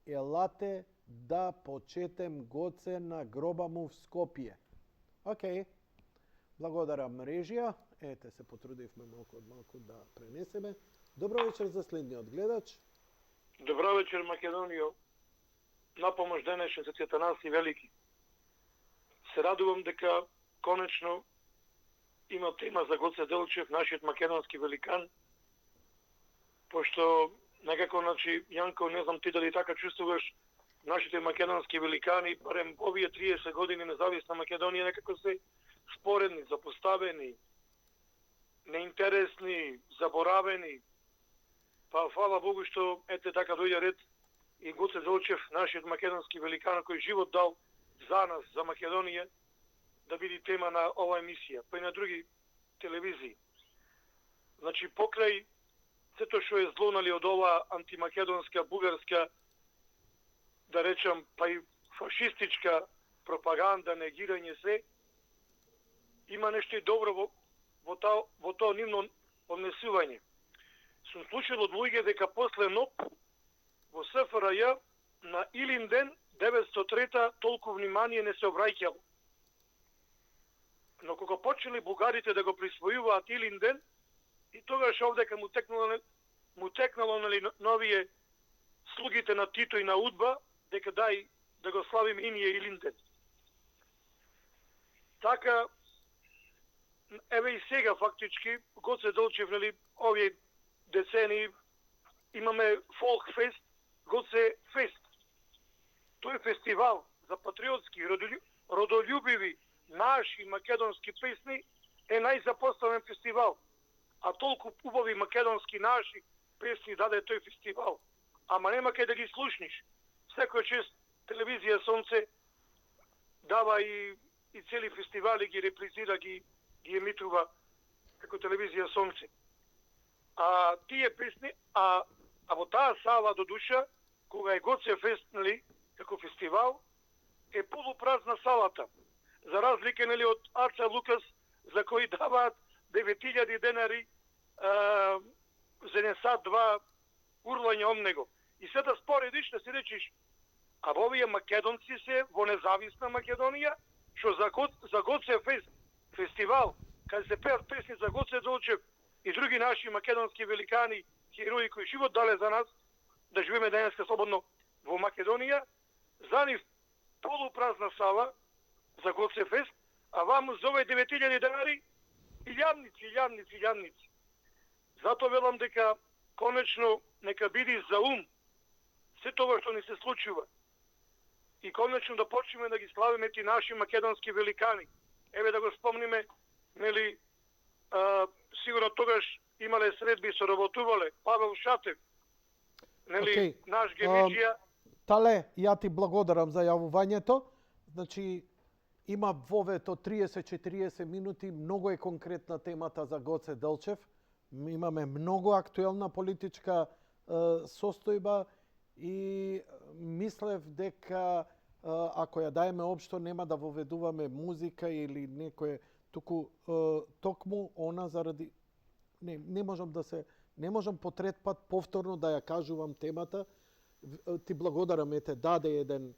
Елате да почетем Гоце на гроба му в Скопје. Океј. Благодарам мрежија. Ете се потрудивме малку од малку да пренесеме. Добро вечер за следниот гледач. Добро вечер, Македонијо. На помош денешен Свети Атанаси Велики. Се радувам дека конечно има тема за Гоце Делчев, нашиот македонски великан, пошто некако, Јанко, не знам ти дали така чувствуваш, нашите македонски великани, барем овие 30 години независна Македонија, некако се споредни, запоставени, неинтересни, заборавени. Па фала Богу што ете така дојде ред и Гоце Делчев, нашиот македонски великан кој живот дал за нас, за Македонија, да биде тема на оваа емисија, па и на други телевизии. Значи, покрај сето што е зло од оваа антимакедонска, бугарска, да речам, па и фашистичка пропаганда, негирање се, има нешто и добро во тоа нивно однесување. Сум слушал од луѓе дека после НОП во СФРЈ на Илин ден 903 толку внимание не се обраќало. Но кога почели бугарите да го присвојуваат Илин ден, и тогаш овдека му текнало новие слугите на Тито и на Удба, дека дај да го славим и ние Илин ден. Така, еве и сега фактички, Гоце Делчев, овие децени имаме фолк фест, Гоце фест. Тој фестивал за патриотски, родолюбиви, наши македонски песни е најзапоставен фестивал. А толку убави македонски наши песни даде тој фестивал. Ама нема кај да ги слушниш. Секој чест телевизија Сонце дава и цели фестивали ги репризира, ги емитува како телевизија Сонце. А тие песни, а во таа сала до душа, кога е Гоце фест, како фестивал, е полупразна салата. За разлика од Арца Лукас, за кои даваат 9000 денари за еден сат, два урлање од него. И се да споредиш, да си речиш, а во овие македонци се во независна Македонија, што за Гоце фест, фестивал, каде се пеат песни за Гоце Делчев и други наши македонски великани, херои кои живот дале за нас, да живееме денеска слободно во Македонија, за нив полупразна сала за Гоце фест, а ваму зове 9000 денари илјадници. Зато велам дека конечно нека биде за ум се тоа што ни се случува. И конечно да почнеме да ги славиме ти наши македонски великани. Еве да го спомниме, сигурно тогаш имале средби, соработувале Павел Шатев, наш гемиџија. Тале, ја ти благодарам за јавувањето. Значи, има во овето 30-40 минути, многу е конкретна темата за Гоце Делчев. Имаме многу актуелна политичка состојба и мислев дека ако ја даеме општо нема да воведуваме музика или некое, туку токму она заради не можам по трет пат повторно да ја кажувам темата. Ти благодарам, даде еден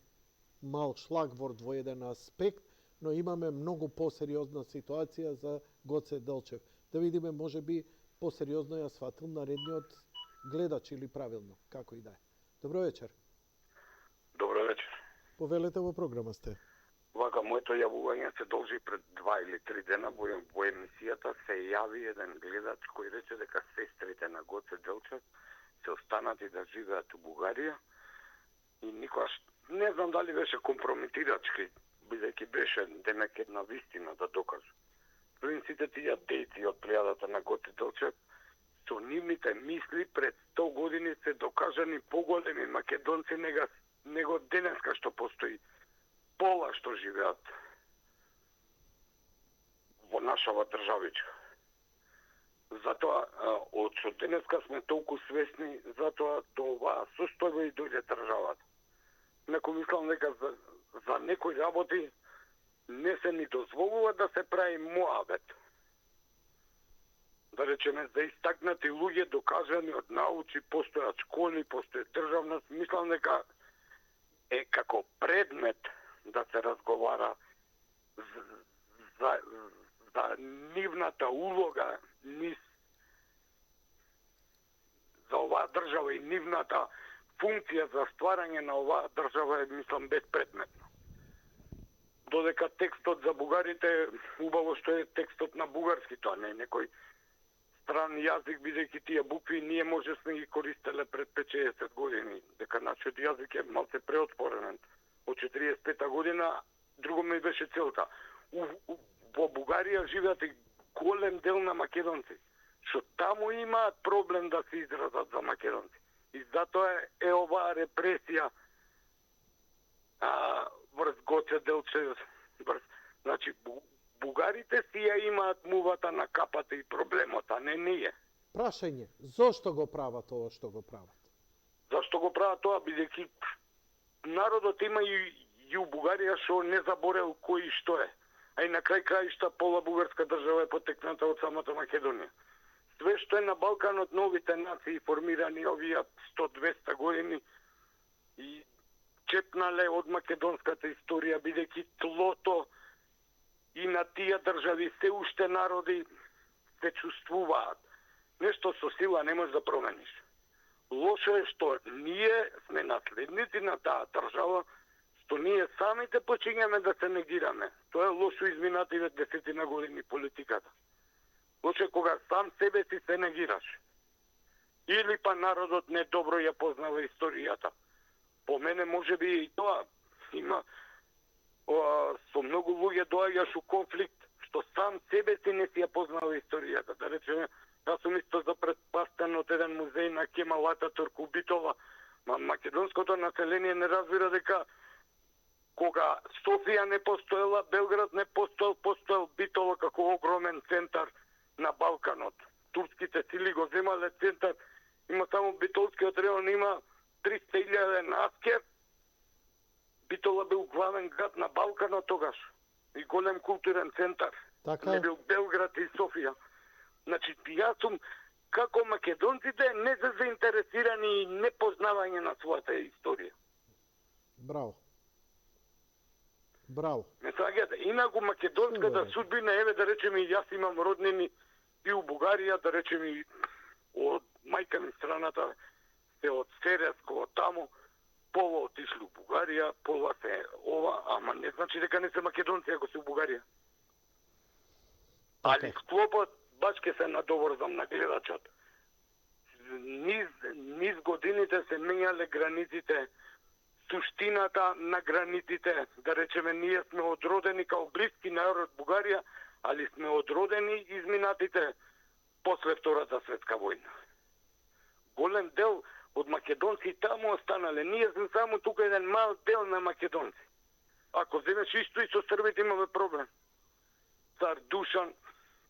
мал шлагворд во еден аспект, но имаме многу посериозна ситуација за Гоце Делчев. Да видиме, може би, посериозно ја сватил наредниот гледач или правилно, како и да е. Добро вечер. Добро вечер. Повелете, во програма сте. Вака, моето јавување се должи пред 2 или 3 дена во емисијата се јави еден гледач кој рече дека сестрите на Гоце Делчев се останати да живеат у Бугарија и никогаш не знам дали беше компрометирачки, бидејќи беше демек една вистина да докаже. Сите тие дејци од плејадата на Гоце Делчев со нивните мисли пред 100 години се докажани поголеми македонци него денеска што постои пола што живеат во нашава државичка. Затоа, од што денеска сме толку свесни, затоа до оваа состојба и дојде државата. Некој мислам дека за некои работи не се ни дозволува да се прави муабет. Да речеме, за истакнати луѓе докажани од научи, постојат школи, постои државност, мислам дека е како предмет да се разговара за нивната улога за оваа држава и нивната функција за стварање на оваа држава е, мислам, безпредметно. Додека текстот за бугарите, убаво што е текстот на бугарски, тоа не е некој стран јазик, бидејќи тие букви ние можесме ги користеле пред 5-60 години, дека нашиот јазик е малце преотворен. Од 45 година друго ми беше целта. Во Бугарија живеат и голем дел на македонци, што таму имаат проблем да се изразат за македонци. И затоа е оваа репресија врз Гоце Делчев, значи бугарите си ја имаат мувата на капата и проблемот, а не ние. Прашање, зошто го прават ова што го прават? Зашто го прават тоа? Бидејќи народот има и у Бугарија што не заборел кој и што е. А и на крај краишта пола бугарска држава е потекната од самата Македонија. Све што е на Балканот, новите нации формирани овие 100-200 години и чепнале од македонската историја, бидејќи тлото и на тие држави се уште народи се чувствуваат. Нешто со сила не можеш да промениш. Лошо е што ние сме наследници на таа држава, што ние самите почињаме да се негираме. Тоа е лошо изминативе 10 години политиката. Лошо е кога сам себе си се негираш. Или па народот не добро ја познава историјата. По мене може би и тоа има со многу луѓе доаѓаш у конфликт што сам себе си не си ја познава историјата. Да речеме, јас сум исто запретпастен од еден музеј на Кемал Ататурк у Битола. Македонското население не разбира дека кога Софија не постоела, Белград не постоел Битола како огромен центар на Балканот. Турските сили го земале центар, има само Битолскиот район, има 300.000 аскер. Битола бил главен град на Балканот тогаш и голем културен центар. Така не бил Белград и Софија. Значи, јас сум како македонците не се заинтересирани и непознавање на својата историја. Браво. Браво. Не саѓате, инаку македонската судбина, еве да речеме, јас имам роднини и у Бугарија, да речеме, и од мајка ми страната се од Сереско, од таму, пола отишли у Бугарија, пола се ова, ама не значи дека не се македонци ако се у Бугарија. Али склопот баш ќе се надоврзам на гледачот. Низ годините се менјале границите, суштината на границите, да речеме, ние сме одродени као блиски народ Бугарија, али сме одродени изминатите после Втората светска војна. Голем дел од македонци таму останале. Ние сме само тука еден мал дел на македонци. Ако земеш исто и со србите имаме проблем. Цар Душан,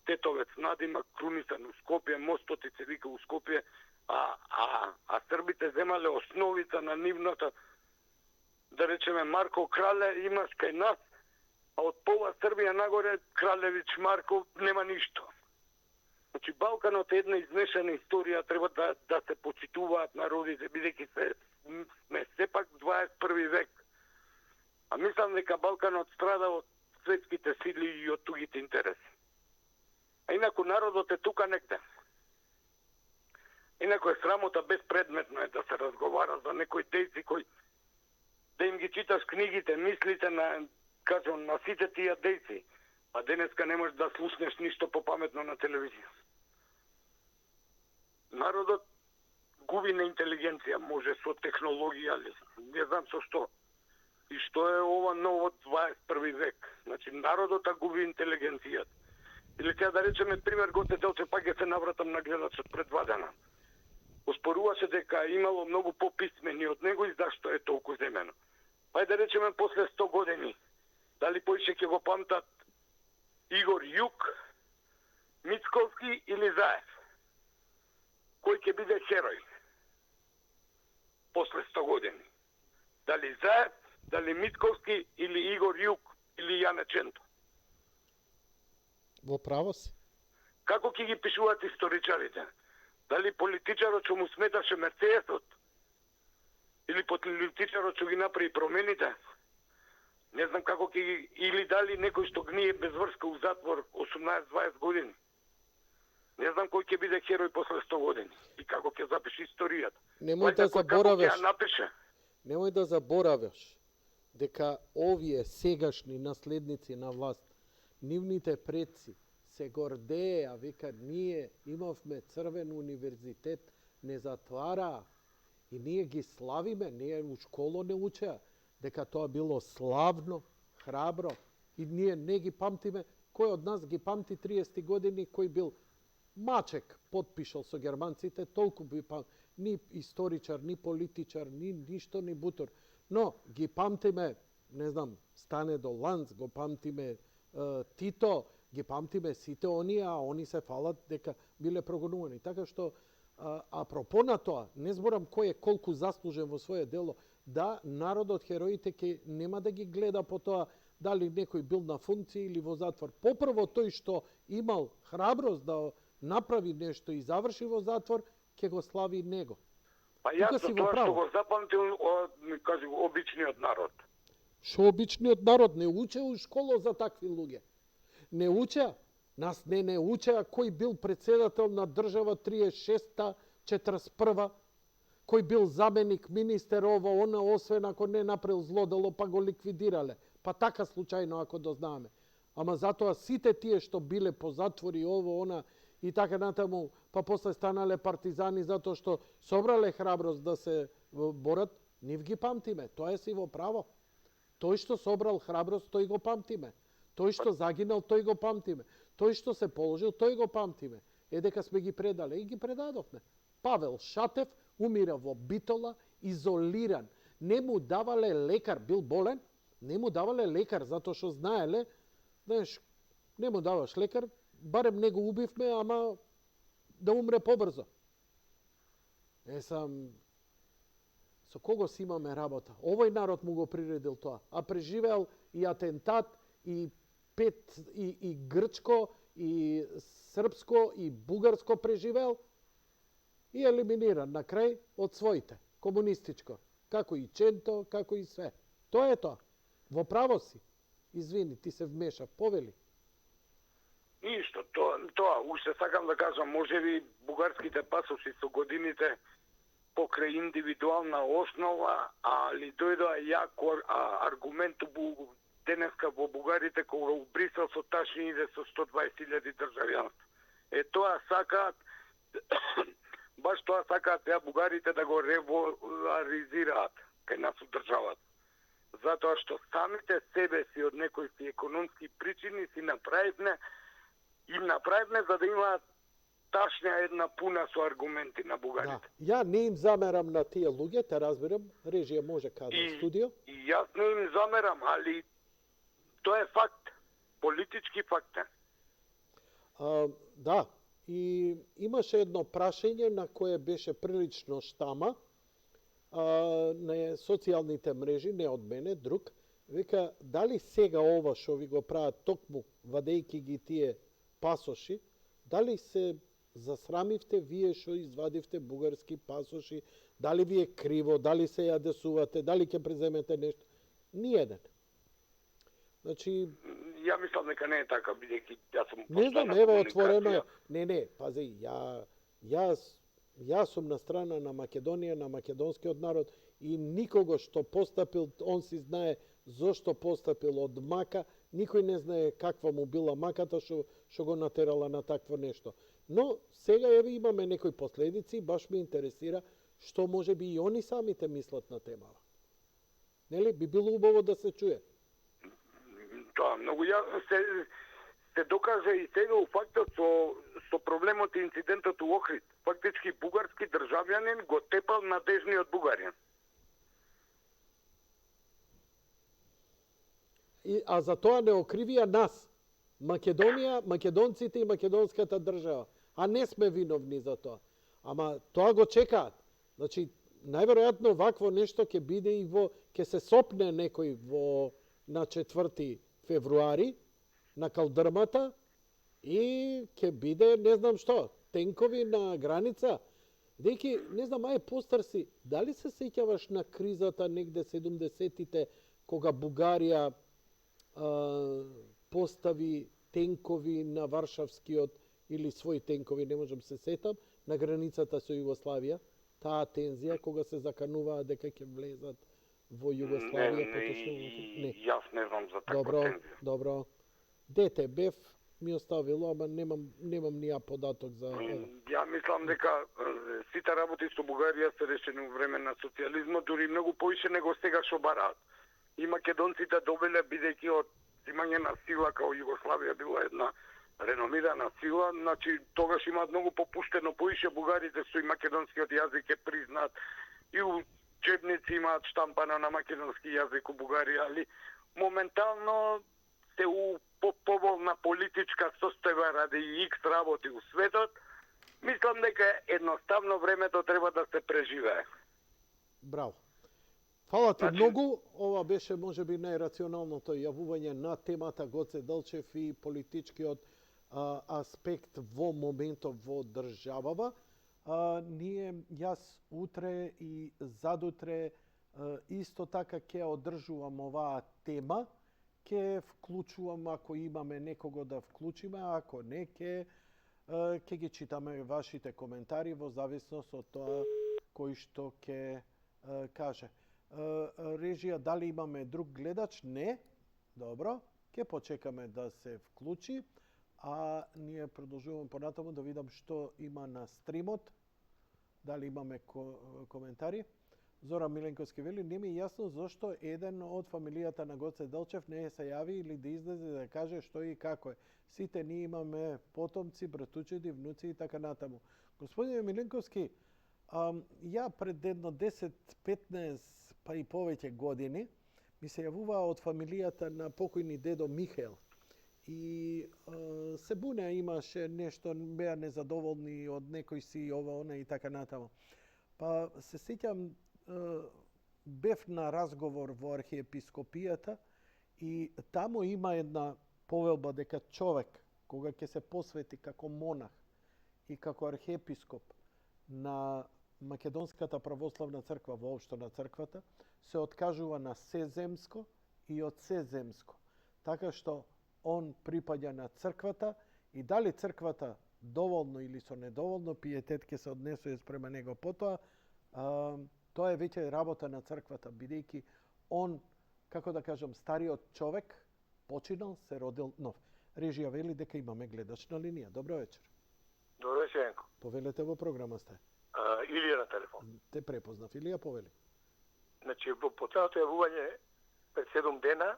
Тетовец Надима, крунисан у Скопје, мостот и се вика у Скопје, а србите земале основица на нивната, да речеме, Марко Крале имаш кај нас, а од пола Србија нагоре Кралевич Марко нема ништо. Значи, Балканот е една измешана историја, треба да се почитуваат народите, бидејќи сме сепак 21 век. А мислам дека Балканот страда од светските сили и од тугите интереси. А инаку народот е тука негде. Инаку е срамота, безпредметно е да се разговара за некои дејци кои да им ги читаш книгите, мислите на, кажам, на сите тие дејци, а денеска не можеш да слушнеш ништо попаметно на телевизија. Народот губи на интелигенција, може со технологија, али не знам со што. И што е ова ново 21 век? Значи, народот губи интелигенцијата. Или сега да речеме, пример, Гоце Делчев, пак ќе се навратам на гледачот пред 2 дена. Оспоруваше дека имало многу пописмени од него и зашто е толку земено. Па да речеме, после 100 години, дали поише ќе го памтат Игор Јук, Мицковски или Заев? Кој ќе биде херој после 100 години? Дали Заев, дали Мицковски или Игор Јук или Јане Ченто? Во право си. Како ќе ги пишуваат историчарите? Дали политичарот што му сметаше Мерцејесот? Или политичарот што ги направи промените. Не знам како ќе ги... Или дали некој што гние без врска у затвор 18-20 години. Не знам кој ќе биде херој после 100 години. И како ќе запише историјата. Немој да Како забораваш. ќе ја напише. Немој да забораваш дека овие сегашни наследници на власт, нивните предци се гордеа, вика ние имавме црвен универзитет, не затвараа. И ние ги славиме, ние у школо не учеа, дека тоа било славно, храбро. И ние не ги памтиме, кој од нас ги памти 30 години, кој бил мачек, подпишал со германците, толку би ни историчар, ни политичар, ни ништо, ни бутор. Но ги памтиме, не знам, Станедо Ланц, го памтиме Тито, ги памтиме сите оние, а они се фалат дека биле прогонувани. Така што, апропо на тоа, не зборам кој е колку заслужен во свое дело, да, народот, хероите ке нема да ги гледа по тоа дали некој бил на функција или во затвор. Попрво тој што имал храброст да направи нешто и заврши во затвор, ќе го слави него. Па јасно тоа што го запамтил, кажи го, обичниот народ. Што обичниот народ не уче у школа за такви луѓе. Не учеа. Нас не учеа кој бил председател на држава 36-та, 41-та, кој бил заменик министер ово, она, освен ако не направил злодело, па го ликвидирале. Па така случајно ако дознаваме. Ама затоа сите тие што биле по затвори, ово, она, и така натаму, па после станале партизани затоа што собрале храброст да се борат, нив ги памтиме. Тоа е си во право. Тој што собрал храброст, тој го памтиме. Тој што загинал, тој го памтиме. Тој што се положил, тој го памтиме. Е дека сме ги предале и ги предадовме. Павел Шатев умира во Битола, изолиран. Не му давале лекар, бил болен, не му давале лекар затоа што знаеле, знаеш, не му даваш лекар, барем не го убивме, ама да умре побрзо. Сам, со кого си имаме работа? Овој народ му го приредил тоа, а преживеал и атентат, и грчко, и српско, и бугарско преживеал и елиминиран на крај од своите, комунистичко, како и Ченто, како и све. Тоа е тоа. Во право си. Извини, ти се вмеша, повели. Ништо, тоа, уште сакам да кажам, може би бугарските пасоши со годините покрај индивидуална основа, али дојдоа јако аргумент денеска во бугарите кога у Брисел со тачни иде со 120.000 државјанство. Тоа сакаат, баш тоа сакаат ја бугарите да го револаризираат кај нас у државата. Затоа што самите себе си од некои си економски причини си направивме за да имаат тачна една пуна со аргументи на бугарите. Да. Ја не им замерам на тие луѓе, те разбирам, режија може каде студио. И јас не им замерам, али тоа е факт, политички факт е. Да, и имаше едно прашање на кое беше прилично штама на социјалните мрежи, не од мене, друг. Вика, дали сега ова што ви го прават токму, вадејќи ги тие пасоши, дали се засрамивте вие што извадивте бугарски пасоши, дали ви е криво, дали се јадесувате, дали ќе преземете нешто? Ниеден. Значи, ја мислам дека не е така, бидејќи јас сум не знам, ево отворено е. Не, пази, јас сум на страна на Македонија, на македонскиот народ и никого што постапил, он си знае зошто постапил од мака, никој не знае каква му била маката што го натерала на такво нешто. Но сега еве имаме некои последици, баш ме интересира што може би и они самите мислат на темава. Нели би било убаво да се чуе. Тоа многу јасно се докажа и сега у фактот со проблемот и инцидентот у Охрид. Фактички бугарски државјанин го тепал надежниот бугарин. А за тоа не окривија нас, Македонија, македонците и македонската држава. А не сме виновни за тоа. Ама тоа го чекаат. Значи, најверојатно вакво нешто ќе биде и ќе се сопне некој на 4 февруари на калдрмата и ќе биде не знам што, тенкови на граница. Дејќи, не знам, ај постар си, дали се сеќаваш на кризата негде 70-тите, кога Бугарија постави тенкови на Варшавскиот, или своји тенкови, не можам се сетам, на границата со Југославија, таа тензија, кога се закануваа дека ќе влезат во Југославија, поточно... Не, јас не знам за таква тензија. Добро. Дете бев, ми оставило, ама немам ни ја податок за... Ја мислам дека сите работи со Бугарија се решени во време на социјализмот, дури многу поише него сега што бараат. И македонците добиле, бидејќи од имање на сила, као Југославија била една реномирана сила, значи тогаш имаат многу попуштено поише бугарите со и македонскиот јазик е признат, и учебници имаат штампана на македонски јазик у Бугарија, али моментално се у поволна политичка состојба ради икс работи у светот, мислам дека едноставно времето треба да се преживее. Браво. Фала ти многу. Ова беше можеби најрационалното јавување на темата Гоце Делчев и политичкиот аспект во моментов во државава. Јас утре и задутре исто така ќе одржувам оваа тема, ќе вклучувам ако имаме некого да вклучиме, ако не ќе ги читаме вашите коментари во зависност од тоа кој што ќе каже. Режија, дали имаме друг гледач? Не. Добро. Ќе почекаме да се вклучи, а ние продолжуваме понатаму да видам што има на стримот. Дали имаме коментари? Зоран Миленковски вели, не ми е јасно зошто еден од фамилијата на Гоце Делчев не се јави или да излезе да каже што и како е. Сите ние имаме потомци, братучеди, внуци и така натаму. Господине Миленковски, ја пред едно 10-15 па и повеќе години ми се јавуваа од фамилијата на покојни дедо Михаел. И се буне, имаше нешто, беа незадоволни од некој си ова, она и така натаму. Па се сеќам, бев на разговор во архиепископијата и таму има една повелба дека човек, кога ќе се посвети како монах и како архиепископ на Македонската православна црква, воопшто на црквата, се откажува на сеземско и од сеземско. Така што он припаѓа на црквата и дали црквата доволно или со недоволно пиетет ќе се однесува спрема него потоа, тоа е веќе работа на црквата, бидејќи он, како да кажам, стариот човек починал, се родил нов. Режија вели дека имаме гледач на линија. Добро вечер. Добро вечер, Енко. Повелете во програма сте. Илија на телефон. Те препознав. Илија, повели. Значи, во последното јавување пред 7 дена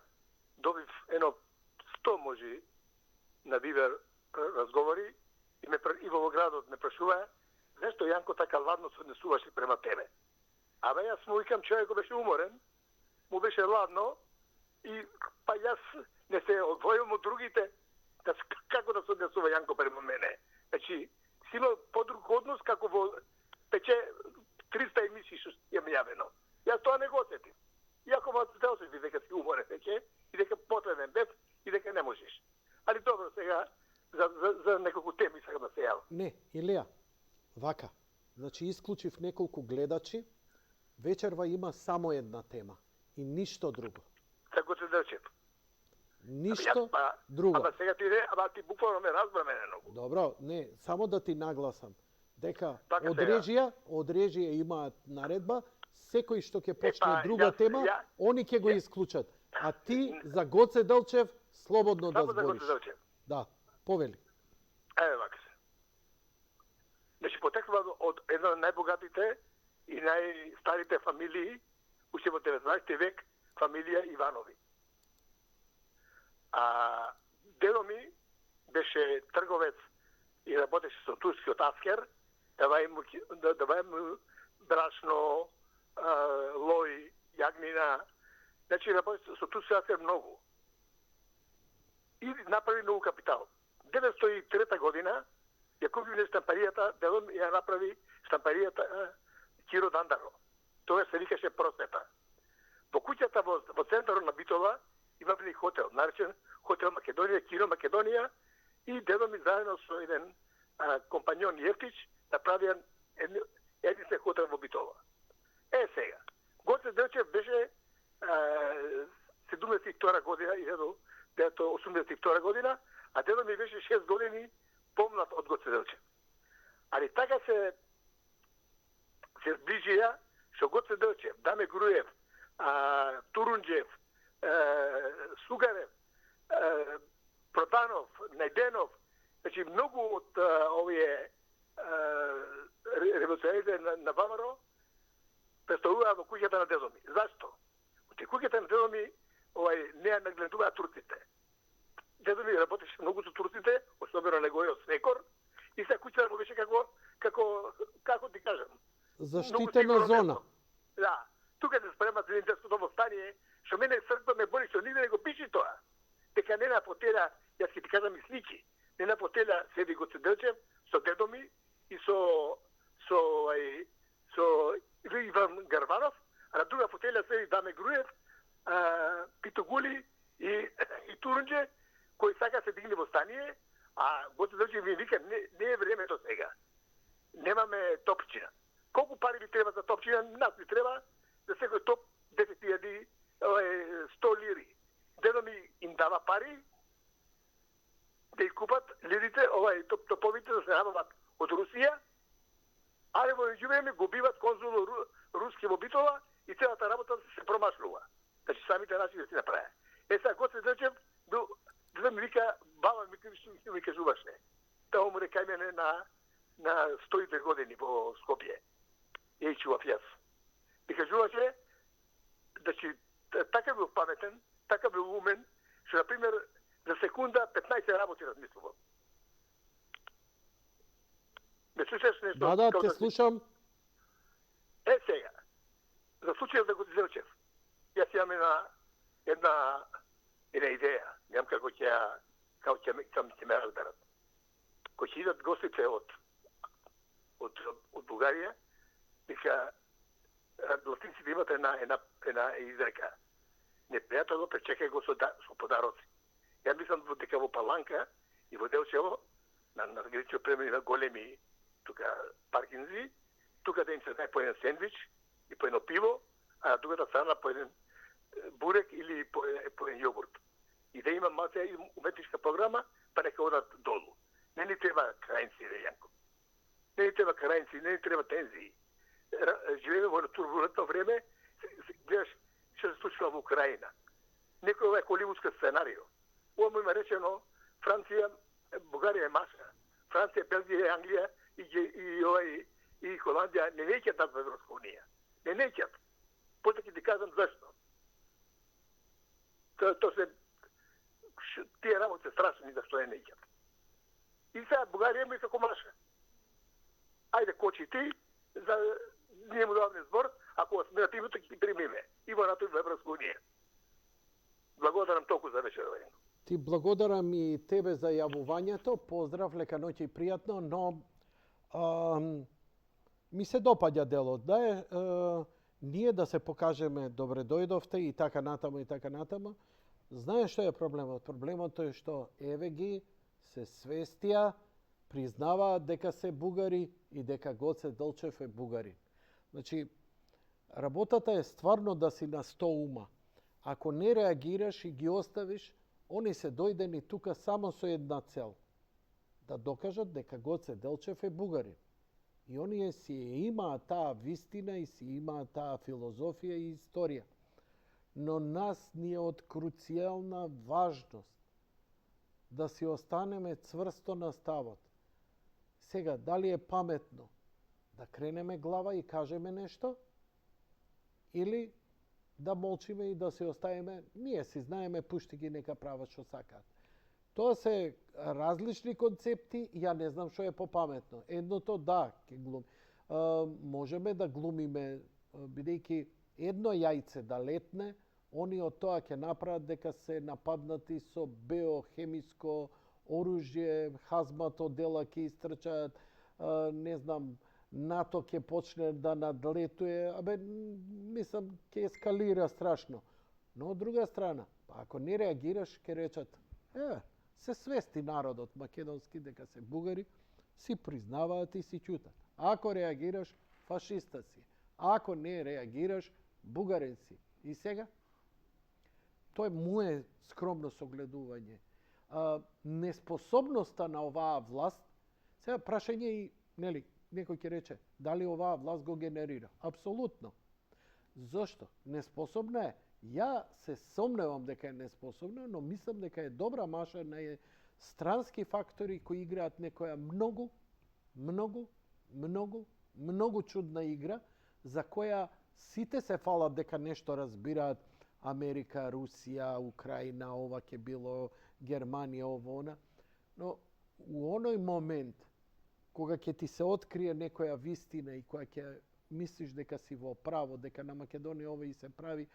добив едно 100 можи на Вибер разговори и во градот ме прашуваа зашто Јанко така ладно се однесуваше према тебе. Абе јас му викам, човекот беше уморен, му беше ладно и па јас не се одвојувам од другите, како да се однесува Јанко према мене. Значи, си имал подруг однос како во пече 300 емисии што ја ми јавено. Јас тоа не го осетив. Иако ма се осетив дека си уморен веќе и дека потребен бев и дека не можеш. Али добро, сега за неколку теми сакам да се јавам. Не, Илија, вака. Значи, исклучив неколку гледачи, вечерва има само една тема и ништо друго. Како се Делчев? Ништо друго. Ама сега ти буквално ме разбра мене многу. Добро, не, само да ти нагласам дека Така од режија имаат наредба, секој што ќе почне друга тема, они ќе го исклучат. А ти за Гоце Делчев слободно да збориш. Само за Гоце Делчев. Да, повели. Еве вака се. Значи потекнува од една од најбогатите и најстарите фамилии уште во 19 век, фамилија Иванови. Дедо ми беше трговец и работеше со турскиот аскер, давај му брашно, лој, јагнина. Значи работеше со турскиот аскер многу. И направи многу капитал. 1903 година ја купи штампаријата, дедо ми ја направи штампаријата Киро Дандаро. Тоа се викаше Просвета. Во куќата во центарот на Битола имавме хотел, наречен Хотел Македонија, Киро Македонија, и дедо ми заедно со еден компањон Јефтич направија единствен хотел во Битола. Сега. Гоце Делчев беше 72 година, 1982 година, а дедо ми беше 6 години помлад од Гоце Делчев. Али така се зближија, што Гоце Делчев, Даме Груев, Турунџев, Сугарев, Протанов, Најденов, значи многу од овие револуционерите на ВМРО представуваа во куќата на дедо ми. Зашто? Во куќата на дедо ми не ја нагледуваа турците. Дедо ми работеше многу со турците, особено неговиот свекор, и се куќата му беше како ти кажам, заштитена зона. Да. Тука се спремат Зелинтерското востание, што мене српа ме боли, што нигде не го пиши тоа. Дека не на потеля, јас ќе ти кажам и слики, не на потеля седи Гоце Делчев со дедо ми и со Иван Гарванов, а на друга потеля седи Даме Груев, Питогули и Турунџе, кој сака се дигне во стание, а Гоце Делчев ми вика, не е времето сега. Немаме топчина. Колку пари ви треба за топчина? Нас ни треба за секој топ 10.000 100 лири. Дедо ми им дава пари да ја купат лирите, топовите да се набават од Русија, але во меѓувреме го биват конзул руски во Битола и целата работа се промашлува. Значи самите наши да си направи. Сега Гоце Делчев дедо ми вика, баба ми кажуваше. Тоа му река мене на 102 години во Скопје. Ја чував јас. Ми кажуваше, значи, така бил паметен, така бил умен, што, например, за секунда 15 работи размислувам. Ме слушаш нешто? Да, те слушам. Сега, за случајот за Гоце Делчев, јас имам една идеја, немам како ќе ме разберат. Кој ќе идат гостите од Бугарија, вика, латинците имат една изрека. Непријателно пречекај го со подароци. Ја мислам дека во Паланка и во Делчево, на гречко премени на големи паркинзи, тука да им се даде по еден сендвич и по едно пиво, а на другата страна по еден бурек или по еден јогурт. И да има малце уметничка програма, па нека одат долу. Не ни треба крајници, Јанко. Не ни треба крајници, не ни треба тензии. Живееме во турбулентно време, гледаш што се случува во Украина. Некој холивудска сценарио. Ово има речено Франција, Бугарија е маша. Франција, Белгија, Англија и Холандија не неќат во Европска унија. Не неќат. После ќе ти кажам зашто. Тоа се тие работи се страшни зашто не неќат. И сега Бугарија ми како маша. Ајде кочи ти, ние му даваме збор, ако вас ме примето, ќе ти примиме. И во НАТО и во Европска унија. Благодарам толку за вечерва. Ти благодарам и тебе за јавувањето. Поздрав, лека ноќ и пријатно, но ми се допаѓа делот. Ние да се покажеме добре дојдовте и така натаму и така натаму. Знаеш што е проблемот? Проблемот е што еве ги се свестија, признаваат дека се бугари и дека Гоце Делчев е бугарин. Значи, работата е стварно да си на 100 ума. Ако не реагираш и ги оставиш, они се дојдени тука само со една цел. Да докажат дека Гоце Делчев е бугарин. И оние си имаат таа вистина и си имаат таа филозофија и историја. Но нас ни е од круцијална важност да си останеме цврсто на ставот. Сега, дали е паметно да кренеме глава и кажеме нешто, или да молчиме и да се оставиме, ние си знаеме, пушти ги нека прават што сакаат. Тоа се различни концепти, ја не знам што е попаметно. Едното, да, ќе глуми. Можеме да глумиме, бидејќи едно јајце да летне, они од тоа ќе направат дека се нападнати со биохемиско оружје, хазмато дела ќе истрчаат, не знам, НАТО ќе почне да надлетуе, мислам, ќе ескалира страшно. Но од друга страна, ако не реагираш, ќе речат, се свести народот македонски дека се бугари, си признаваат и си ќутат. Ако реагираш, Фашиста си. Ако не реагираш, бугарин си. И сега? Тоа е мое скромно согледување. Неспособноста на оваа власт, сега прашање и, нели, некој ќе рече, дали оваа власт го генерира? Апсолутно. Зошто? Неспособна е. Ја се сомневам дека е неспособна, но мислам дека е добра маша на странски фактори кои играат некоја многу чудна игра, за која сите се фалат дека нешто разбираат. Америка, Русија, Украина, ова ќе било Германија, ово она. Но у оној момент, кога ќе ти се открие некоја вистина и кога ќе мислиш дека си во право, дека на Македонија ова и се прави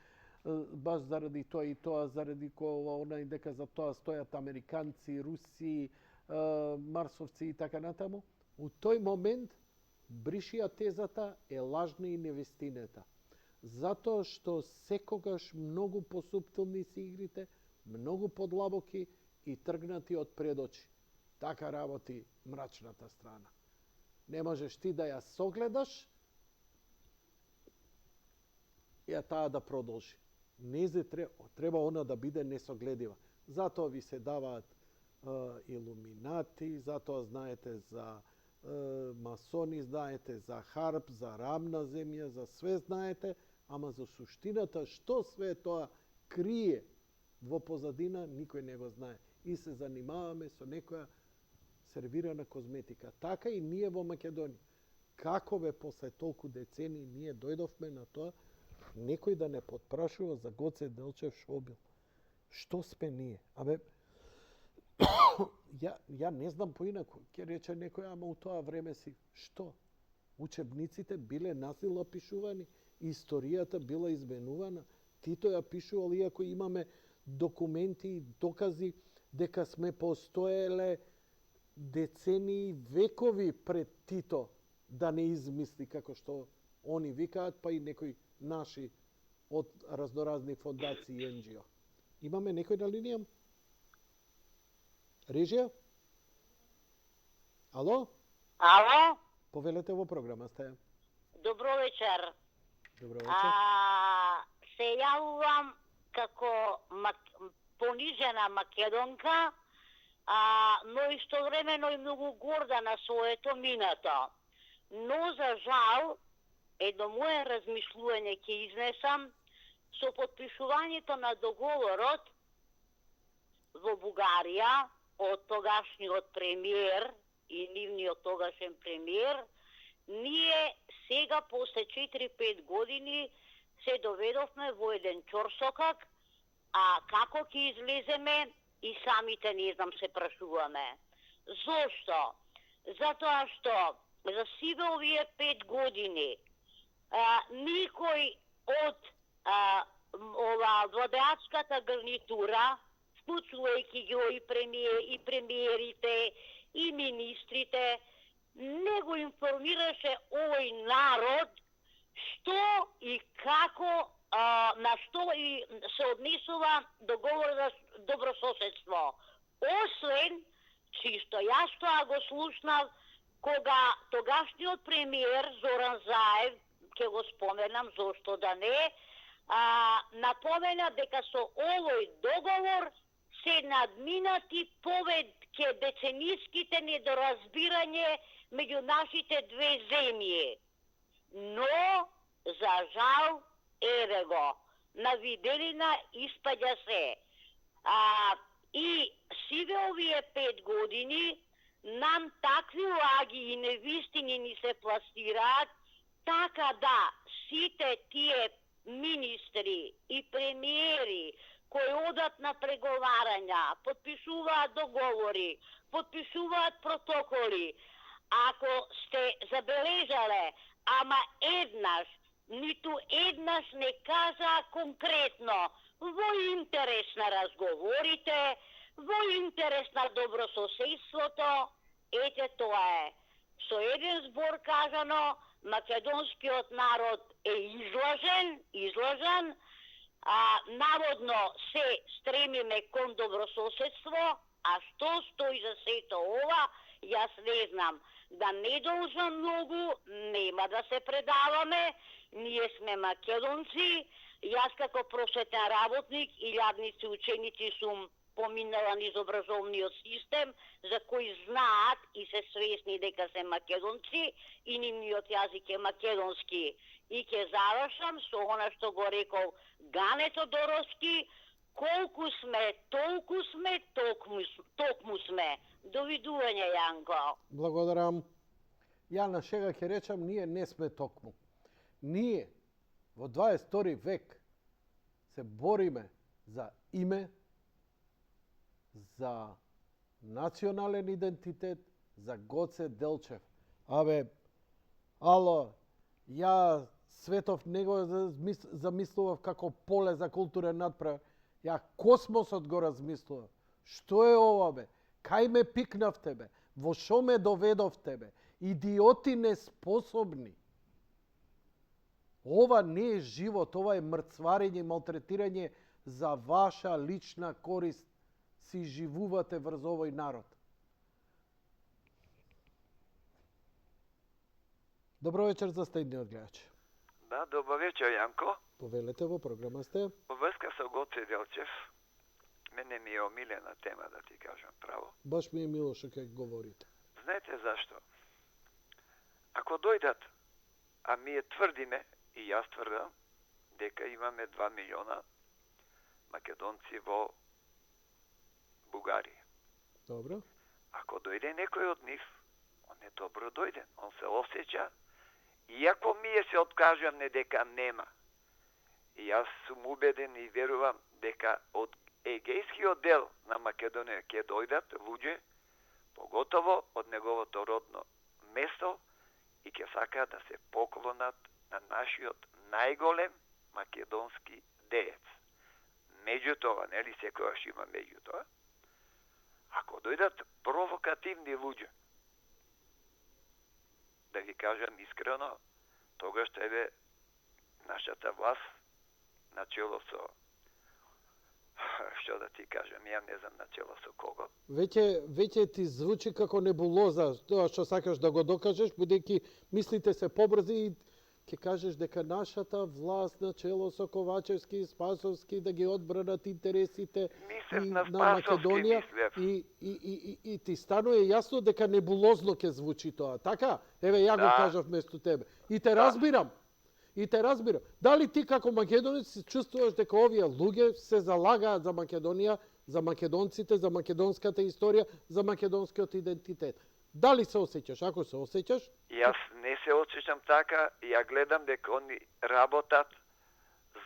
баш заради тоа и тоа, заради ова, она и дека за тоа стојат американци, руси, марсовци и така натаму, у тој момент бришија тезата е лажна и невистината. Затоа што секогаш многу посуптилни си игрите, многу подлабоки и тргнати од пред очи. Така работи мрачната страна. Не можеш ти да ја согледаш и таа да продолжи. Незе треба она да биде несогледива. Затоа ви се даваат илуминати, затоа знаете за масони, знаете за харп, за рамна земја, за све знаете, ама за суштината што све тоа крие во позадина никој не го знае. И се занимаваме со некоја сервирана козметика. Така и ние во Македонија. Како бе после толку децени ние дојдовме на тоа некој да не потпрашува за Гоце Делчев шо бил. Што сме ние? Абе, ја не знам поинаку. Ќе рече некој, ама у тоа време си. Што? Учебниците биле насилно пишувани, историјата била изменувана. Тито ја пишувал, иако имаме документи и докази дека сме постоеле децении, векови пред Тито да не измисли како што они викаат, па и некои наши од разноразни фондации и НГО. Имаме некој на линија? Режија? Ало? Ало? Повелете во програма, стаја. Добро вечер. Добро вечер. Се јавувам како понижена македонка, но истовремено и многу горда на своето минато. Но, за жал, едно мое размислување ќе изнесам, со подпишувањето на договорот во Бугарија од тогашниот премиер и нивниот тогашен премиер, ние сега после 4-5 години се доведовме во еден чорсокак, а како ќе излеземе и самите не знам се прашуваме. Зошто? Затоа што за сиве овие 5 години никој од владеачката гарнитура, вклучувајќи ги и премиерите, и министрите, не го информираше овој народ што и како на што и се однесува договор за добрососедство. Освен, чисто јас тоа го слушнав кога тогашниот премиер Зоран Заев, ќе го споменам, зошто да не, напомена дека со овој договор се надминати повеќе децениските недоразбирање меѓу нашите две земји. Но, за жал, еве го, на виделина испаѓа се. И сиве овие 5 години нам такви лаги и невистини ни се пласираат, така да сите тие министри и премиери кои одат на преговарања, подпишуваат договори, подпишуваат протоколи, ако сте забележале, ама еднаш, ниту еднаш не кажа конкретно во интерес на разговорите, во интерес на добрососедството, ете тоа е. Со еден збор кажано, македонскиот народ е излажен, наводно се стремиме кон добрососедство, А што стои за сето ова, јас не знам. Да не должам многу, нема да се предаваме, ние сме македонци, јас како просветен работник, илјадници ученици сум поминала низ образовниот систем, за кои знаат и се свесни дека се македонци и нивниот јазик е македонски. И ќе завршам со она што го рекол Гане Тодоровски, колку сме, толку сме, токму сме. Довидување, Јанко. Благодарам. Ја на шега ќе речам, ние не сме токму. Ние во 22 век се бориме за име, за национален идентитет, за Гоце Делчев. Абе, ало, ја Светов не го замислував како поле за културен надпревар. Ја космосот го размислував. Што е ова, бе? Кај ме пикнавте, бе? Во шо ме доведовте, бе? Идиоти неспособни. Ова не е живот, ова е мрцварење, малтретирање за ваша лична корист. Си живувате врз овој народ. Добро вечер за стедниот гледач. Да, добро вечер, Јанко. Повелете, во програма сте. Во врска со Гоце Делчев, мене ми е омилена тема, да ти кажам право. Баш ми е мило што ќе говорите. Знаете зашто? Ако дојдат, а ние тврдиме, и јас тврдам, дека имаме 2 милиона македонци во Бугарија. Добро. Ако дојде некој од нив, он е добро дојден, он се осеќа. Иако ние се откажаме дека нема, и јас сум убеден и верувам дека од егејскиот дел на Македонија ќе дојдат луѓе, поготово од неговото родно место, и ќе сакаат да се поклонат на нашиот најголем македонски деец. Меѓутоа, нели секојаш има меѓутоа, ако дојдат провокативни луѓе, да ви кажам искрено, тогаш тебе нашата власт начело со што да ти кажам, ја не знам начело со кого. Веќе ти звучи како небулоза тоа што сакаш да го докажеш, бидејќи мислите се побрзи и ќе кажеш дека нашата власт начело со Ковачевски и Спасовски да ги одбранат интересите на Македонија и ти станува јасно дека небулозно ќе звучи тоа. Така? Еве ја го кажав место тебе. И те разбирам. И те разбирам. Дали ти како македонец се чувствуваш дека овие луѓе се залагаат за Македонија, за македонците, за македонската историја, за македонскиот идентитет? Дали се осеќаш? Ако се осеќаш? Јас не се осеќам така, ја гледам дека они работат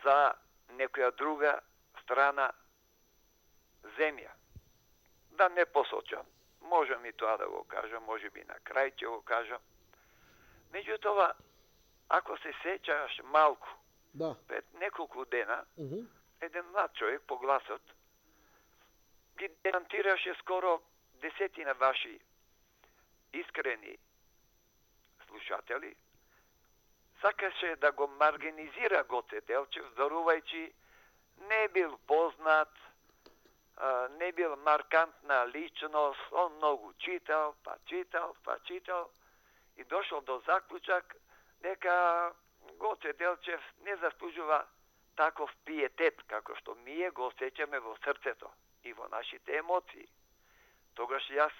за некоја друга страна земја. Да не посочам. Можам и тоа да го кажам, може би на крај ќе го кажам. Меѓутоа, ако се сеќаш малку, пред неколку дена, еден млад човек по гласот ги демантираше скоро 10 ваши искрени слушатели, сакаше да го маргинизира Гоце Делчев, зборувајќи не бил познат, не бил маркантна личност, он многу читал и дошол до заклучак дека Гоце Делчев не заслужува таков пиетет како што ние го осеќаме во срцето и во нашите емоции. Тогаш јас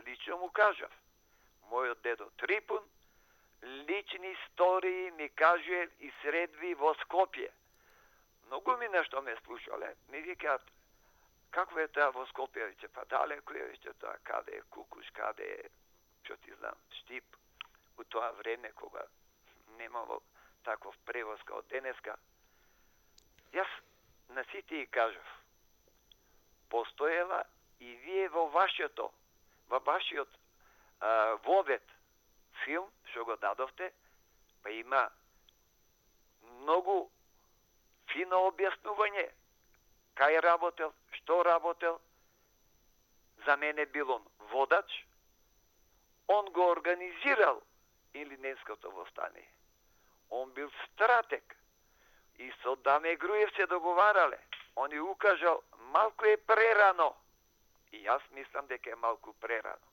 лично му кажав, мојот дедо Трипун, лични истории ми кажува и средби во Скопје. Многу ми нешто ме слушале. Ми викаат, какво е тоа во Скопје? Веќе па далеко е, веќе тоа каде е Кукуш, каде е, што ти знам, Штип. У тоа време кога немало таков превоз као денеска. Јас на сите и кажав, постоела и вие во вашиот вовет филм, што го дадовте, па има многу фино објаснување кај работел, што работел. За мене бил он водач, он го организирал Илинденското востание. Он бил стратег и со Даме Груев се договарале. Он ја укажал, малку е прерано И јас мислам дека е малку прерано.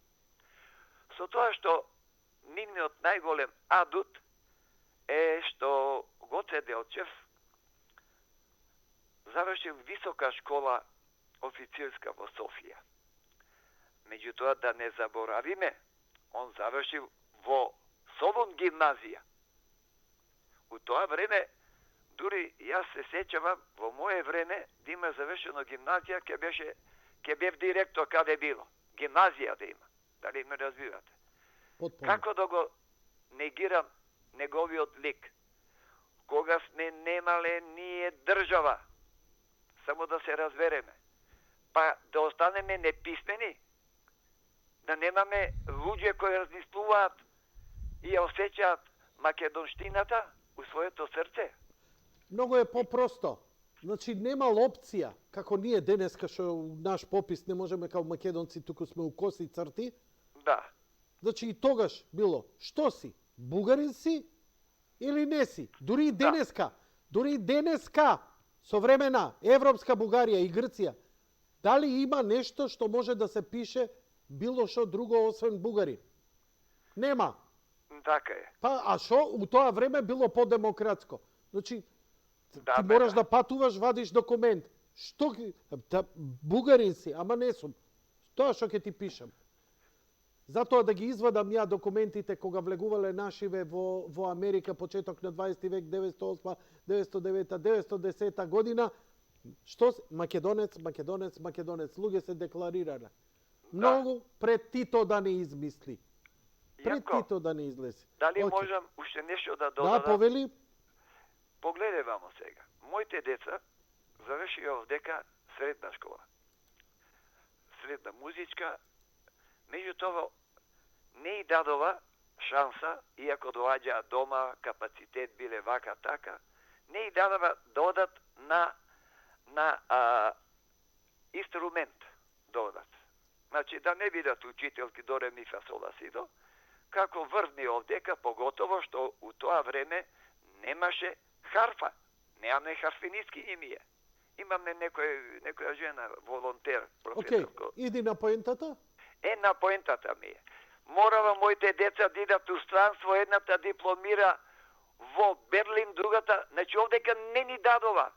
Со тоа што нивниот најголем адут е што Гоце Делчев завршил висока школа официрска во Софија. Меѓутоа да не заборавиме, он завршил во Солун гимназија. У тоа време, дури јас се сеќавам, во мое време, да има завршено гимназија, ќе бев директор каде било. Гимназија да има. Дали ме разбирате? Како да го негирам неговиот лик? Кога сме немале ние држава, само да се разбереме, па да останеме неписмени, да немаме луѓе кои размислуваат и ја осеќаат македонштината у своето срце. Многу е по-просто. Значи, немал опција, како ние денеска што наш попис не можеме као македонци, туку сме у коси црти. Да. Значи, и тогаш било, што си? Бугарин си или не си? Дури и денеска, современа европска Бугарија и Грција, дали има нешто што може да се пише било што друго освен бугарин? Нема. Така е. Па, а што у тоа време било по-демократско? Значи, ти мораш да патуваш, вадиш документ. Што бугарин си, ама не сум. Тоа што ќе ти пишам. Затоа да ги извадам ја документите кога влегувале нашиве во Америка почеток на 20 век, 908, 909, 910 година, што македонец, луѓе се декларирале. Многу пред Тито да не измисли. Пред Тито да не излезе. Дали можам уште нешто да додадам? Да, повели. Погледај вамо сега. Моите деца завршија овдека средна школа. Средна музичка. Меѓутоа, не и дадова шанса, иако доаѓаа дома, капацитет биле вака така, не и дадова да одат на инструмент да одат. Значи, да не бидат учителки до ре ми фа сол ла си до, како врвни овдека, поготово што у тоа време немаше харфа. Немаме харфинистки имија. Имаме некоја жена, волонтер, професорко. Океј, иди на поентата. На поентата ми е. Морава моите деца да идат у странство, едната дипломира во Берлин, другата, значи овдека не ни дадова.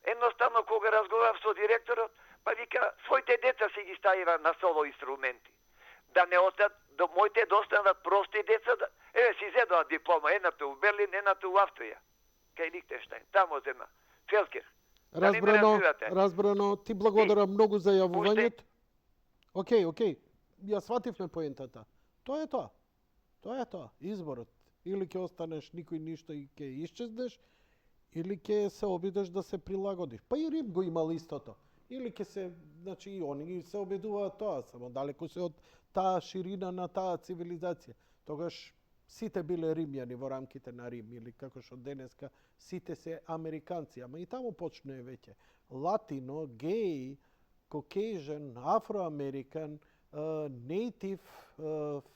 Едноставно, кога разговарав со директорот, па вика, своите деца си ги ставива на соло инструменти. Да не остат, моите да останат прости деца, си зедоа диплома, едната у Берлин, едната у Австрија. Кај Лихтенштајн, тамо зема, Фелкер. Разбрано, ти благодарам многу за јавувањето. Океј, ја свативме поентата. Тоа е тоа. Изборот. Или ќе останеш никој ништо и ќе исчезнеш, или ќе се обидеш да се прилагодиш. Па и Рим го имал истото. Или ќе се, значи и они се обидуваат тоа, само далеку се од таа ширина на таа цивилизација. Тогаш сите биле римјани во рамките на Рим, или како што денеска сите се американци, ама и таму почне веќе. Латино, геј, Caucasian, Afro-American, Native,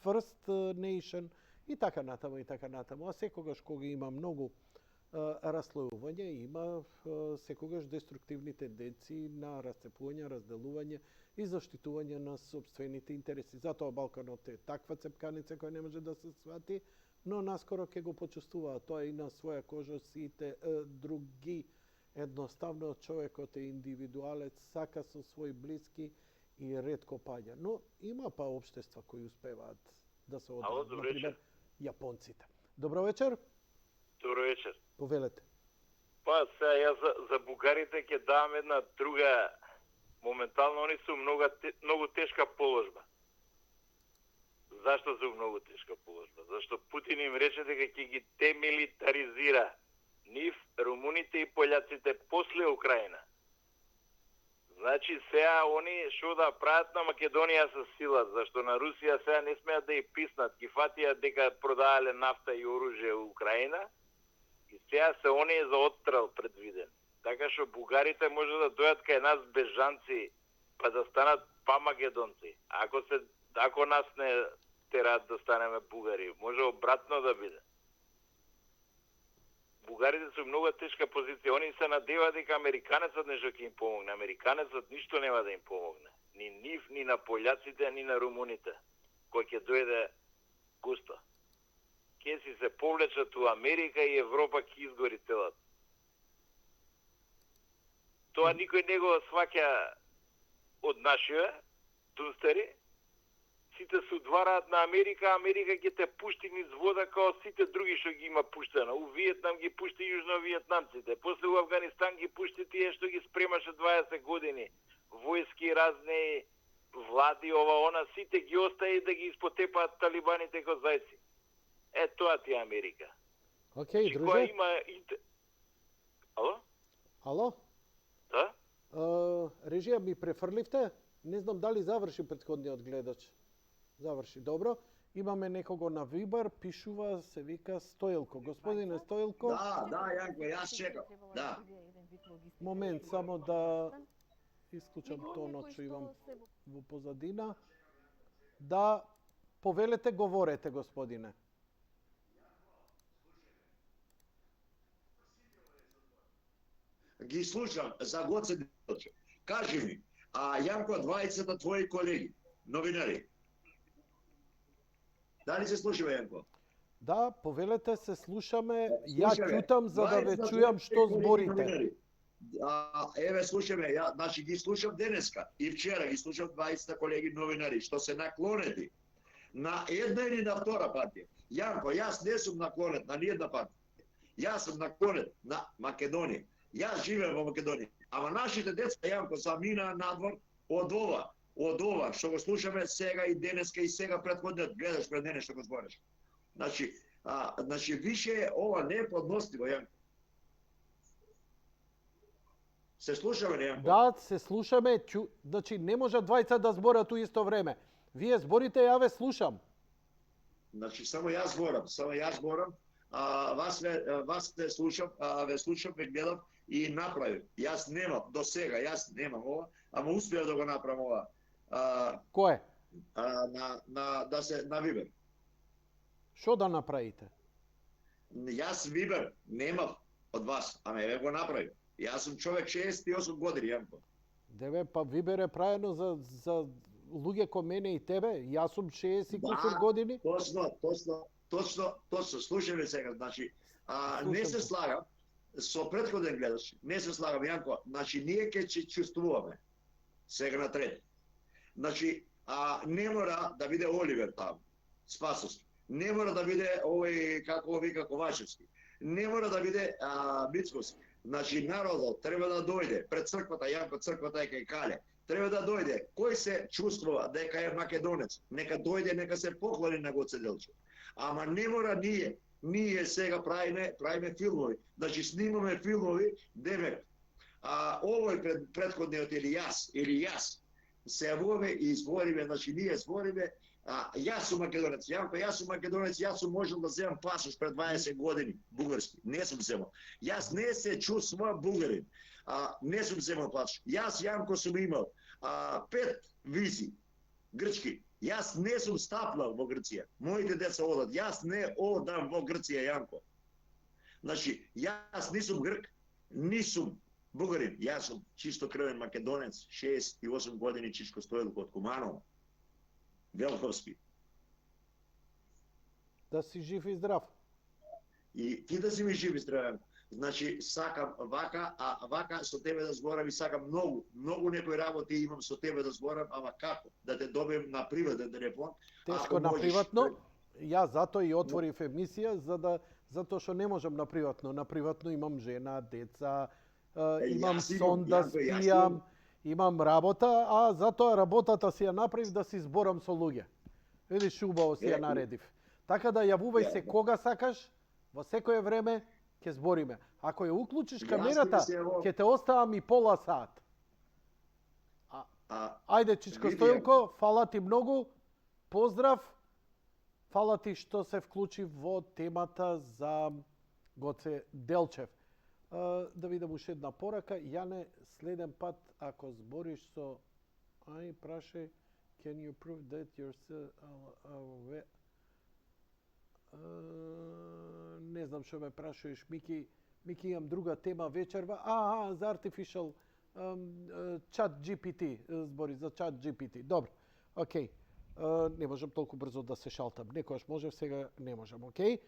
First Nation и така натаму. А секогаш кога има многу раслојување, има секогаш деструктивни тенденции на расцепување, разделување и заштитување на сопствените интереси. Затоа Балканот е таква цепканица која не може да се свати, но наскоро ќе го почувствуваат тоа и на своја кожа сите други. Едноставно човекот е индивидуалец, сака со свој блиски и ретко паѓа. Но има па општества кои успеваат да се одржат, например, јапонците. Добро вечер. Добро вечер. Повелете. Па, сега јас за бугарите ќе давам една друга. Моментално они се многу тешка положба. Зашто се многу тешка положба? Зашто Путин им рече дека ќе ги демилитаризира нив, румуните и пољаците после Украина. Значи сега они што да прават на Македонија со сила, зашто на Русија сега не смеат да ја писнат, ги фатија дека продавале нафта и оружје у Украина и сега се они за отстрел предвиден. Така што бугарите може да дојат кај нас бежанци, па да станат па македонци. Ако нас не тераат да станеме бугари, може обратно да биде. Бугарите се многу тешка позиција. Они се надеваат дека американецот нешто ќе им помогне. Американецот ништо нема да им помогне. Ни нив, ни на пољаците, ни на румуните. Кој ќе дојде густо. Ке си се повлечат у Америка и Европа ќе изгори целата. Тоа никој не го сваќа од нашите тунстери. Сите се удвараат на Америка, Америка ќе те пушти низ вода као сите други што ги има пуштено. У Виетнам ги пушти јужно-виетнамците, после у Афганистан ги пушти тие што ги спремаше 20 години. Војски, разни влади, ова, она, сите ги остави да ги испотепаат талибаните ко зајци. Тоа ти е Америка. Океј, Која друже. има... Ало? Ало? Да? Режија ми префрливте. Не знам дали заврши претходниот гледач. Заврши, добро. Имаме некого на Вибар, пишува, се вика Стоилко. Господине Стоилко. Да, Јанко, јас чекам. Да. Момент, само да исклучам тонот што имам во позадина. Да повелете, говорете, господине. Ги слушам за Гоце Делчев. Кажи ми, а Јанко, двајцата твои колеги, новинари, дали се слушаме, Јанко? Да, повелете, се слушаме. Ја ќутам за да ве чујам што зборите. Еве, слушаме, значи ги слушам денеска и вчера ги слушам 20 колеги новинари, што се наклонети на една или на втора партија. Јанко, јас не сум наклонет на ниједна партија. Јас сум наклонет на Македонија. Јас живеам во Македонија. Ама нашите деца, Јанко, замина надвор од ова што го слушаме сега и денеска и сега претходниот гледаш пред мене што го збориш. Значи више ова не е подностиво, Јанко. Се слушаме, Јанко? Да, се слушаме. Значи не може двајца да зборат у исто време. Вие зборите, ја ве слушам. Значи само јас зборам. Вас ве слушам, ве гледам и направив. Јас немам до сега, јас немам ова, ама успеав да го направам ова. Кое? На Вибер. Што да направите? Јас Вибер немав од вас, ама еве го направив. Јас сум човек 68 години, Јанко. Деве, па Вибер е правено за луѓе ко мене и тебе. Јас сум 60 кусур години. Точно. Слушај ме сега, значи, не се слагам со претходен гледач, не се слагам, Јанко, значи ние ќе чувствуваме сега на трети. Значи, не мора да биде Оливер таму, Спасовски. Не мора да биде овој, како вика, Ковачевски. Не мора да биде Мицковски. Значи, народот треба да дојде пред црквата, Јанко, црквата е кај Кале. Треба да дојде. Кој се чувствува дека е македонец, нека дојде, нека се поклони на Гоце Делчев. Ама не мора ние сега правиме филмови. Значи, снимаме филмови, демек, овој предходниот или јас, се јавуваме и збориме, значи ние збориме, јас сум македонец, Јанко, јас сум македонец, јас сум можел да земам пасош пред 20 години, бугарски, не сум земал. Јас не се чувствувам бугарин, не сум земал пасош. Јас, Јанко, сум имал 5 визи, грчки. Јас не сум стапнал во Грција. Моите деца одат. Јас не одам во Грција, Јанко. Значи, јас не сум грк, не сум бугарин. Јас сум чисто крвен македонец, 68 години, Чичко Стоилко од Куманово. Велковски. Да си жив и здрав. И ти да си ми жив и здрав. Значи, сакам вака, вака со тебе да зборам и сакам многу некои работи имам со тебе да зборам, ама како? Да те добием на приватен телефон? Тешко на приватно. Јас затоа и отворив емисија, затоа што не можам на приватно. На приватно имам жена, деца, имам сон да спијам, имам работа, а затоа работата си ја направив да си зборам со луѓе. Видиш, убаво си ја наредив. Така да јавувај се кога сакаш, во секое време ќе збориме. Ако ја уклучиш камерата, ќе те оставам и пола сат. Ајде, Чичко Стоилко, фала ти многу, поздрав, фала ти што се вклучи во темата за Гоце Делчев. Да видам уште една порака. Јане, следен пат, ако збориш со... прашај, can you prove that you're... не знам што ме прашуваш, Мики, имам друга тема вечерва. За artificial чат GPT, збори за чат GPT. Добро, окей. Не можам толку брзо да се шалтам. Некојаш можев, сега не можам, окей.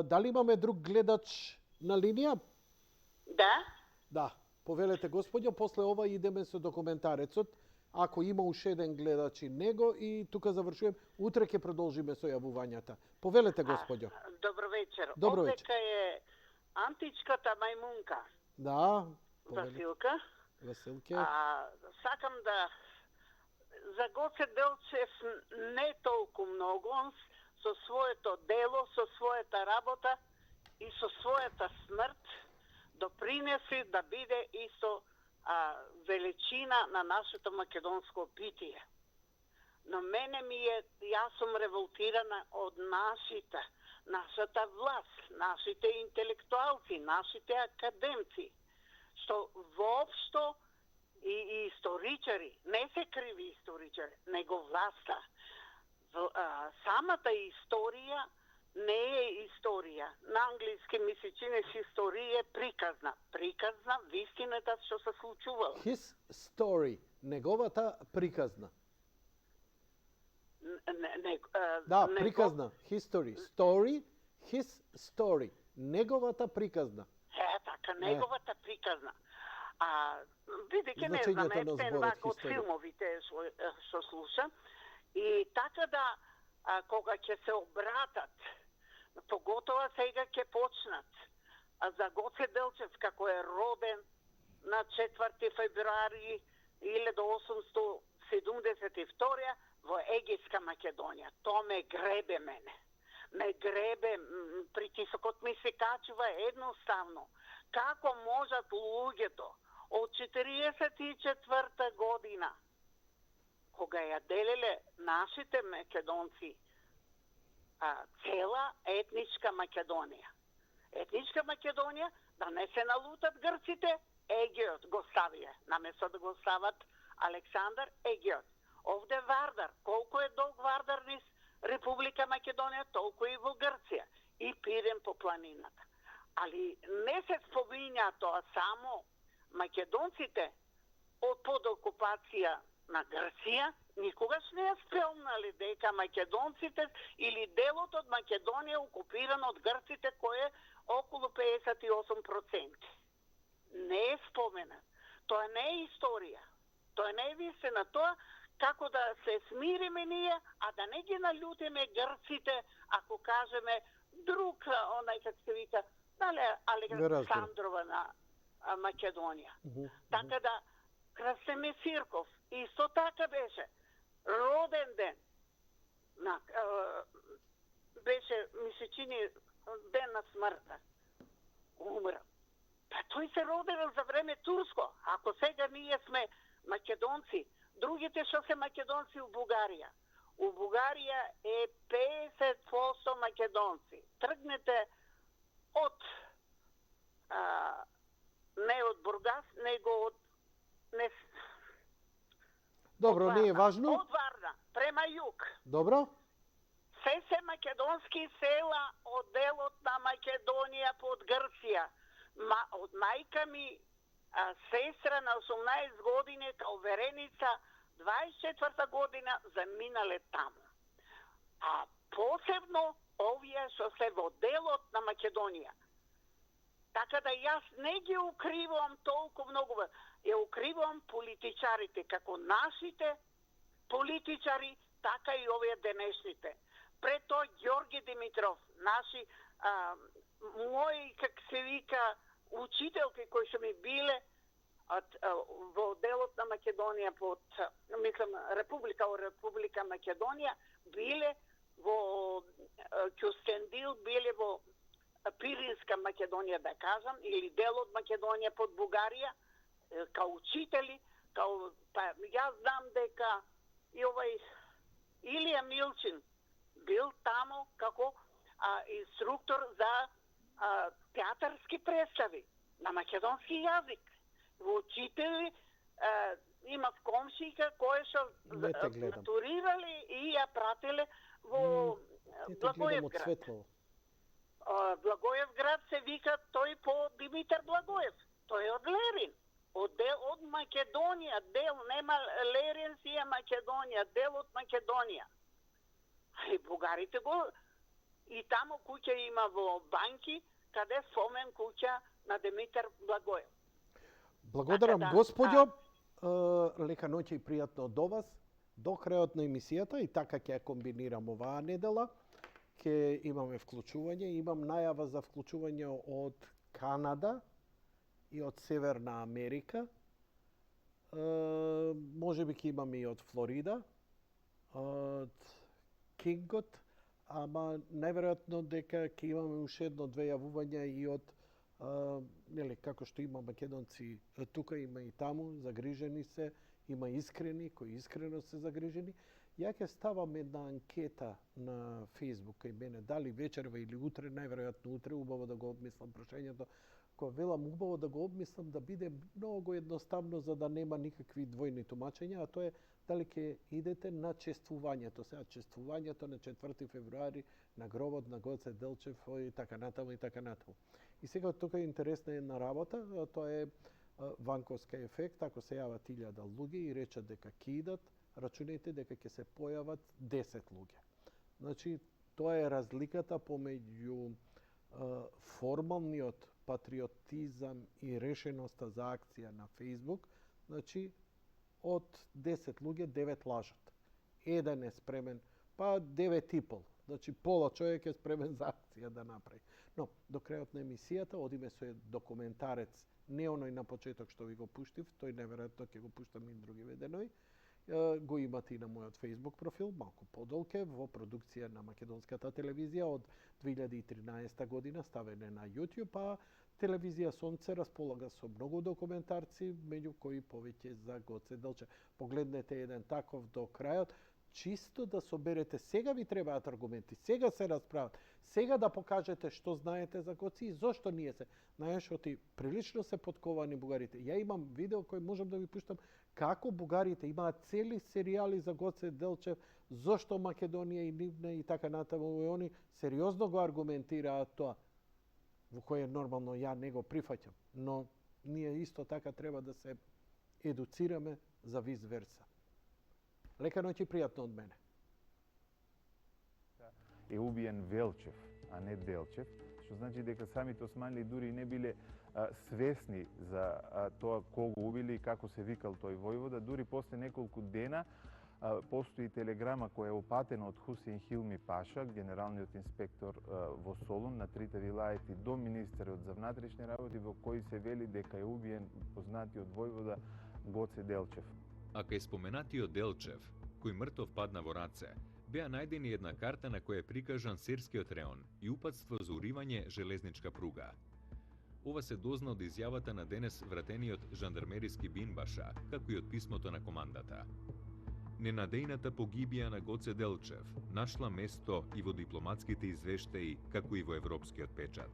Дали имаме друг гледач на линија? Да. Да. Повелете, господјо, после ова идеме со документарецот. Ако има уште еден гледач и него, и тука завршувам, утре ќе продолжиме со јавувањата. Повелете, господјо. Добро вечер. Добро вечер. Овдека е античката мајмунка. Да. Василка. Василке. Сакам да за Гоце Делчев не толку многу, он со своето дело, со својата работа и со својата смрт допринеси да биде исто величина на нашето македонско битие. Но мене ми е, јас сум револтирана од нашата власт, нашите интелектуалци, нашите академци, што воопшто и историчари, не се криви историчари, него власта. Самата историја не е историја. На англиски ми се чини историја е приказна. Приказна вистината што се случувало. His story, неговата приказна. Да, приказна. History. Story, his story. Неговата приказна. Така, неговата приказна. Бидејќи не знам, естен вака од филмовите што слушам. И така да, кога ќе се обратат, поготоа сега ќе почнат, за Гоце Делчев, како е роден на 4 февруари 1872 во Егејска Македонија. Тоа ме гребе мене. Ме гребе, притисокот ми се качува едноставно. Како можат луѓето од 44 година, кога ја делеле нашите македонци, цела етничка Македонија. Етничка Македонија, да не се налутат грците, Егеот го ставија. Наместо да го стават Александар, Егеот. Овде Вардар, колку е долг Вардар низ Република Македонија, толку и во Грција. И Пирен по планината. Али не се спомиња тоа само македонците под окупација на Грција, никогаш не е спомнали дека македонците или делот од Македонија окупиран од грците кој е околу 58%. Не е споменат. Тоа не е историја. Тоа не е вистина. Тоа како да се смириме ние, а да не ги налютиме грците, ако кажеме друг, онај как се вика, Александрова на Македонија. Така да, Красимир Сирков исто така беше роден ден. Беше, ми се чини, ден на смртта. Умра. Па тој се роден за време турско. Ако сега ние сме македонци, другите што се македонци у Бугарија. У Бугарија е 50% македонци. Тргнете од не од Бургас, него од Добро, не е важно. Од Варна, према југ. Добро. Се македонски села од делот на Македонија под Грција. Од мајка ми, сестра на 18 години, као вереница, 24 година заминале таму. А посебно овие што се во делот на Македонија. Така да јас не ги укривам толку многу, ја укривам политичарите, како нашите политичари, така и овие денешните. Пред тоа Ѓорги Димитров, наши мои, как се вика, учителки кои што ми биле во делот на Македонија под, мислам, Република Македонија, биле во Кюстендил, биле во Пиринска Македонија, да кажам, или дел од Македонија под Бугарија, као учители, јас знам дека и овај Илија Милчин бил таму како инструктор за театарски представи на македонски јазик. Во учители имав комшика кои што турирали и ја пратиле во Благоевград. Благоевград се вика тој по Димитар Благоев. Тој е од Лерин, од Македонија, дел, нема Леренција Македонија, дел од Македонија. И бугарите го, и тамо куќа има во Банки, каде спомен куќа на Димитар Благоев. Благодарам, господјо. Лека ноќе и пријатно до вас. До крајот на емисијата и така ќе ја комбинирам оваа недела. Ќе имаме вклучување. Имам најава за вклучување од Канада и од Северна Америка. Може би ќе имаме и од Флорида, од Кингот, ама најверојатно дека ќе имаме уште едно-две јавувања и од нели, како што има македонци тука, има и таму, загрижени се, има искрени кои искрено се загрижени. Ја ќе ставам една анкета на Facebook кај мене, дали вечерва или утре, најверојатно утре, убаво да го обмислам прашањето. Кога велам убаво да го обмислам, да биде многу едноставно за да нема никакви двојни тумачења, а тоа е дали ќе идете на чествувањето. Сега чествувањето на 4 февруари на гробот на Гоце Делчев и така натаму и така натаму. И сега тука е интересна една работа, тоа е Ванковска ефект, ако се јават 1000 луѓе и речат дека ќе идат, рачунајте дека ќе се појават 10 луѓе. Значи, тоа е разликата помеѓу формалниот патриотизам и решеноста за акција на Facebook. Значи, од 10 луѓе, 9 лажат. Еден е спремен, па 9,5. Значи, пола човек е спремен за акција да направи. Но, до крајот на емисијата, одиме со документарец, не оној на почеток што ви го пуштив, тој неверојатно ќе го пуштам и други веденови. Го имате и на мојот Facebook профил, малку подолке, во продукција на македонската телевизија од 2013 година, ставене на YouTube, а телевизија Сонце располага со многу документарци, меѓу кои повеќе за Гоце Делчев. Погледнете еден таков до крајот, чисто да соберете. Сега ви требаат аргументи, сега се расправат, сега да покажете што знаете за Гоце и зошто ние се. Знаеш, оти прилично се подковани бугарите. Ја имам видео кој можам да ви пуштам како бугарите имаат цели серијали за Гоце Делчев, зошто Македонија и нивна и така натаму, и они сериозно го аргументираат тоа, во кое нормално ја не го прифаќам, но ние исто така треба да се едуцираме за виз верса. Лека ноќ и пријатно од мене. Е убиен Велчев, а не Делчев, што значи дека самите османли дури не биле свесни за тоа кого убили и како се викал тој војвода. Дури после неколку дена постои телеграма која е опатена од Хусейн Хилми Паша, генералниот инспектор во Солун, на трите вилаети до министерот за внатрешни работи, во кој се вели дека е убиен познатиот војвода Гоце Делчев. А кај споменатиот Делчев, кој мртов падна во раце, беа најдени една карта на која е прикажан серскиот реон и упатство за уривање железничка пруга. Ова се дозна од изјавата на денес вратениот жандармериски бинбаша, како и од писмото на командата. Ненадејната погибија на Гоце Делчев нашла место и во дипломатските извештаи, како и во европскиот печат.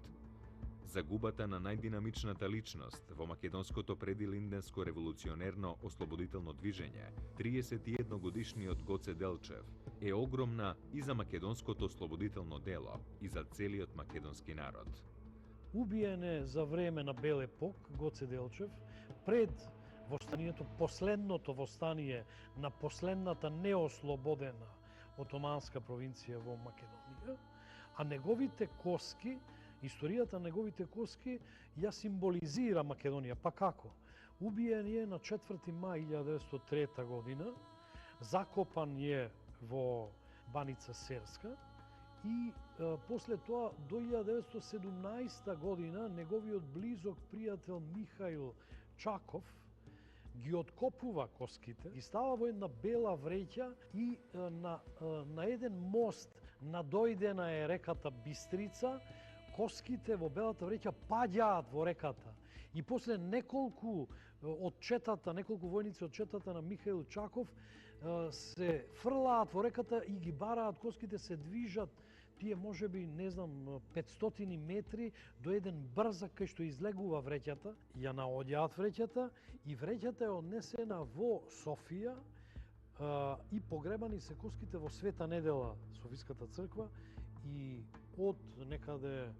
Загубата на најдинамичната личност во македонското предилинденско револуционерно ослободително движење, 31 годишниот Гоце Делчев, е огромна и за македонското ослободително дело и за целиот македонски народ. Убиен е за време на Бел епок Гоце Делчев, пред востанието, последното востание на последната неослободена отоманска провинција во Македонија, а неговите коски, историјата на неговите коски ја символизира Македонија. Па како? Убиен е на 4. мај 1903 година, закопан е во Баница Серска и после тоа до 1917 година неговиот близок пријател Михаил Чаков ги откопува коските, ги става во една бела вреќа и на еден мост надојдена е реката Бистрица, коските во белата вреќа паѓаат во реката. И после неколку војници од четата на Михаил Чаков се фрлаат во реката и ги бараат коските, се движат тие можеби, не знам, 500 метри до еден брзак кај што излегува вреќата, ја наоѓаат вреќата и вреќата е однесена во Софија и погребани се коските во Света Недела, Софиската црква, и од некаде,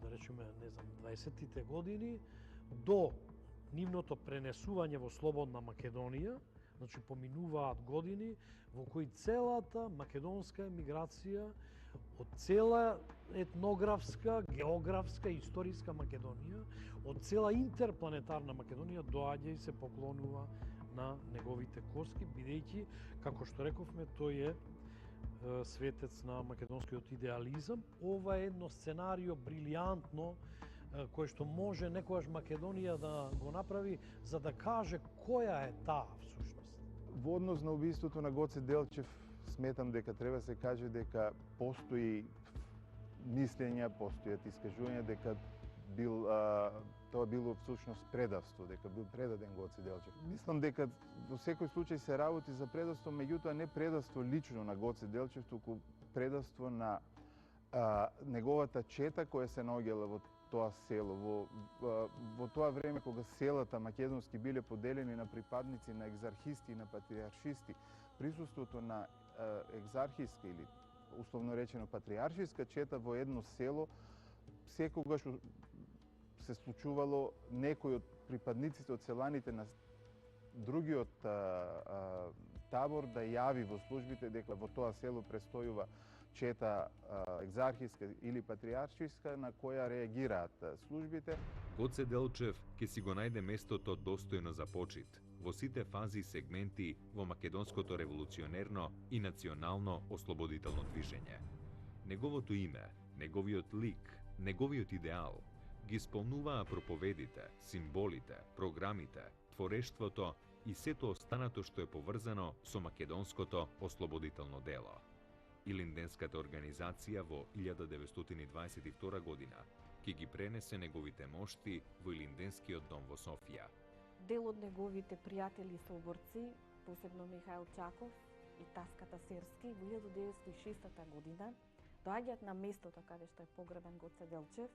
да речеме, не знам, 20-тите години до нивното пренесување во слободна Македонија, значи поминуваат години во кои целата македонска емиграција од цела етнографска, географска, историска Македонија, од цела интерпланетарна Македонија доаѓа и се поклонува на неговите коски, бидејќи, како што рековме, тој е светец на македонскиот идеализам. Ова е едно сценарио брилијантно, кое што може некојаш Македонија да го направи за да каже која е таа всушност. Во однос на убиството на Гоце Делчев, сметам дека треба се каже дека постои мислења, постојат искажувања дека тоа било всушност предавство, дека бил предаден Гоце Делчев. Мислам дека во секој случај се работи за предавство, меѓутоа не предавство лично на Гоце Делчев, туку предавство на неговата чета која се наоѓала во тоа село. Во тоа време кога селата македонски биле поделени на припадници на екзархисти и на патриаршисти, присуството на екзархиска или условно речено патриаршиска чета во едно село секогаш се случувало некој од припадниците од селаните на другиот табор да јави во службите дека во тоа село престојува чета екзархиска или патриаршиска на која реагираат службите. Гоце Делчев ќе си го најде местото достојно за почит во сите фази и сегменти во македонското револуционерно и национално ослободително движење. Неговото име, неговиот лик, неговиот идеал ги исполнуваа проповедите, символите, програмите, творештвото и сето останато што е поврзано со македонското ослободително дело. Илинденската организација во 1922 година ќе ги пренесе неговите мошти во Илинденскиот дом во Софија. Дел од неговите пријатели и соборци, посебно Михаил Чаков и Таската Серски, во 1906 година доаѓаат на местото каде што е погребан Гоце Делчев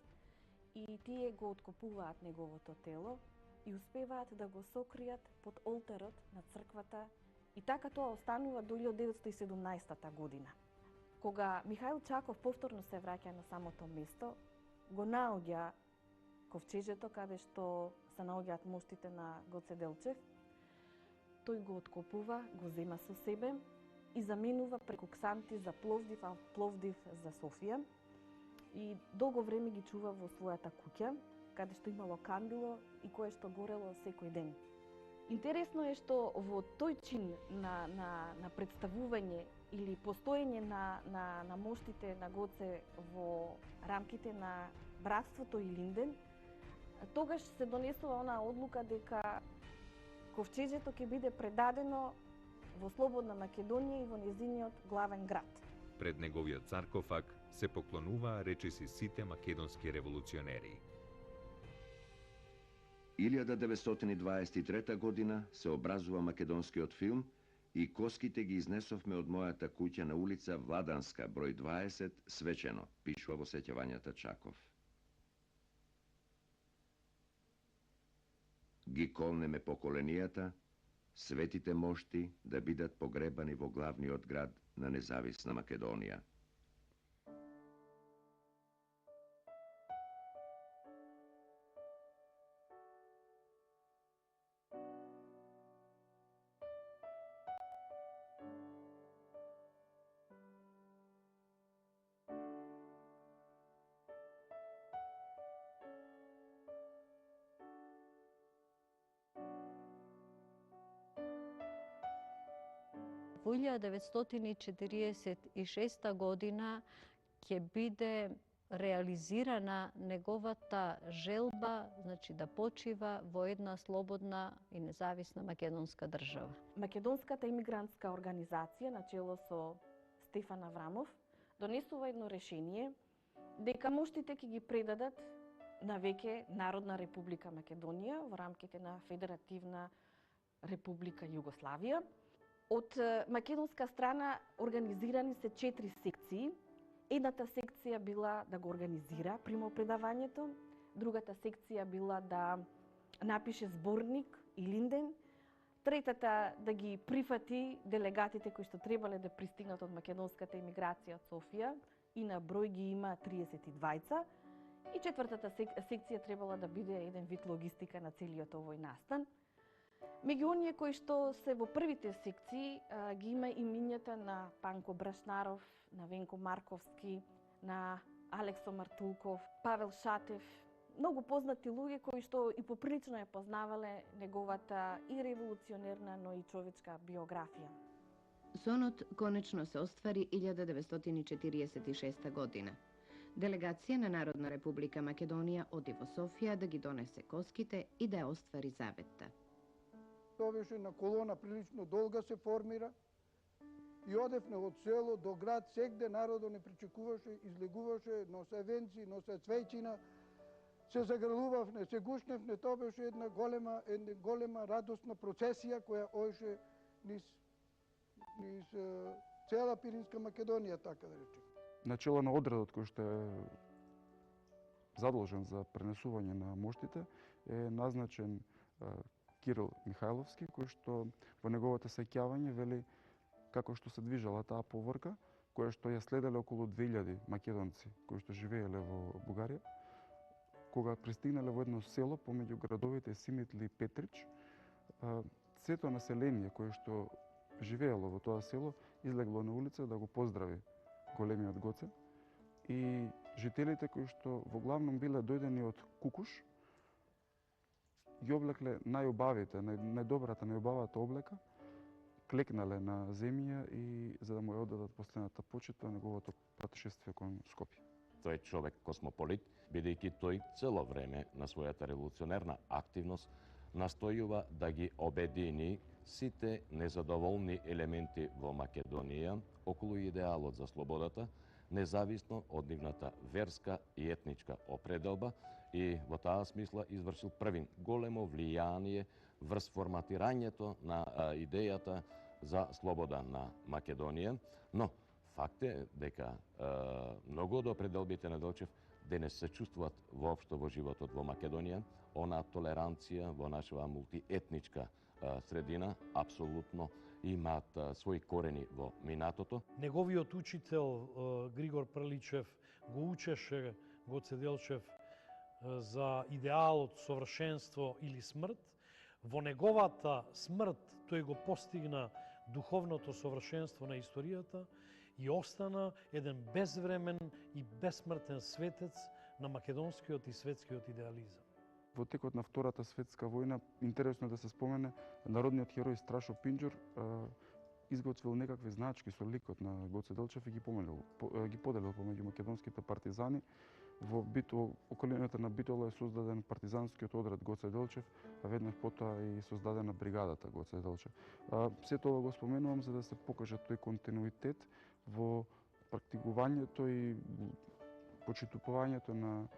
и тие го откопуваат неговото тело и успеваат да го сокријат под олтарот на црквата и така тоа останува до 1917 година. Кога Михаил Чаков повторно се враќа на самото место, го наоѓа ковчежето каде што се наоѓаат моштите на Гоце Делчев. Тој го откопува, го зема со себе и заменува преку Ксанти за Пловдив, а Пловдив за Софија. И долго време ги чува во својата куќа, каде што имало кандило и кое што горело секој ден. Интересно е што во тој чин на представување или постоење на моштите на Гоце во рамките на братството Илинден, тогаш се донесува онаа одлука дека ковчежето ќе биде предадено во слободна Македонија и во незиниот главен град. Пред неговиот саркофаг се поклонуваа речиси сите македонски револуционери. 1923 година се образува македонскиот филм и коските ги изнесовме од мојата куќа на улица Владанска, број 20, свечено, пишува во сеќавањата Чаков. Ги колнеме поколенијата, светите мошти да бидат погребани во главниот град на независна Македонија. Во 1946 година ќе биде реализирана неговата желба, значи да почива во една слободна и независна македонска држава. Македонската имигрантска организација на чело со Стефан Аврамов донесува едно решение дека моштите ќе ги предадат на веќе Народна република Македонија во рамките на Федеративна република Југославија. Од македонска страна организирани се 4 секции. Едната секција била да го организира примопредавањето, другата секција била да напише зборник Илинден, третата да ги прифати делегатите кои што требале да пристигнат од македонската емиграција од Софија и на број ги има 32, И четвртата секција требала да биде еден вид логистика на целиот овој настан. Меѓу оние кои што се во првите секции ги има имињата на Панко Брашнаров, на Венко Марковски, на Алексо Мартулков, Павел Шатев, многу познати луѓе кои што и поприлично ја познавале неговата и револуционерна, но и човечка биографија. Сонот конечно се оствари 1946 година. Делегација на Народна република Македонија оди во Софија да ги донесе коските и да ја оствари заветта. Тоа беше на колона прилично долга се формира и одевме од село до град, сегде народот не причекуваше, излегуваше, носе венци, носе цвеќина, се загрелувавне, се гушневне, тоа беше една голема радосна процесија која оеше низ цела Пиринска Македонија, така да речем. Начело на одредот кој што е задолжен за пренесување на моштите е назначен Кирил Михајловски, кој што во неговото сеќавање вели како што се движала таа поворка, која што ја следеле околу 2000 македонци кои што живееле во Бугарија. Кога пристигнале во едно село помеѓу градовите Симитли и Петрич, сето население кое што живеело во тоа село излегло на улица да го поздрави големиот Гоце и жителите кои што во главном биле дојдени од Кукуш ги облекле најубавите, најдобрата, најубавата облека, клекнале на земја и за да му ја одадат последната почит на неговото патешествие кон Скопје. Тој е човек космополит, бидејќи тој цело време на својата револуционерна активност настојува да ги обедини сите незадоволни елементи во Македонија околу идеалот за слободата, независно од нивната верска и етничка определба и во таа смисла извршил првин големо влијание врз форматирањето на идејата за слобода на Македонија, но факт е дека многу од определбите на Делчев денес се чувствуваат воопшто во животот во Македонија, она толеранција во нашава мултиетничка средина апсолутно имаат своји корени во минатото. Неговиот учител Григор Прличев го учеше Гоце Делчев за идеалот совршенство или смрт. Во неговата смрт тој го постигна духовното совршенство на историјата и остана еден безвремен и безсмртен светец на македонскиот и светскиот идеализам. Во текот на Втората светска војна, интересно е да се спомене, народниот херој Страшо Пинџур изготвил некакви значки со ликот на Гоце Делчев и ги поделил помеѓу македонските партизани. Во околината на Битола е создаден партизанскиот одред Гоце Делчев, а веднаш потоа и создадена бригадата Гоце Делчев. Сето ова го споменувам за да се покаже тој континуитет во практикувањето и почитувањето на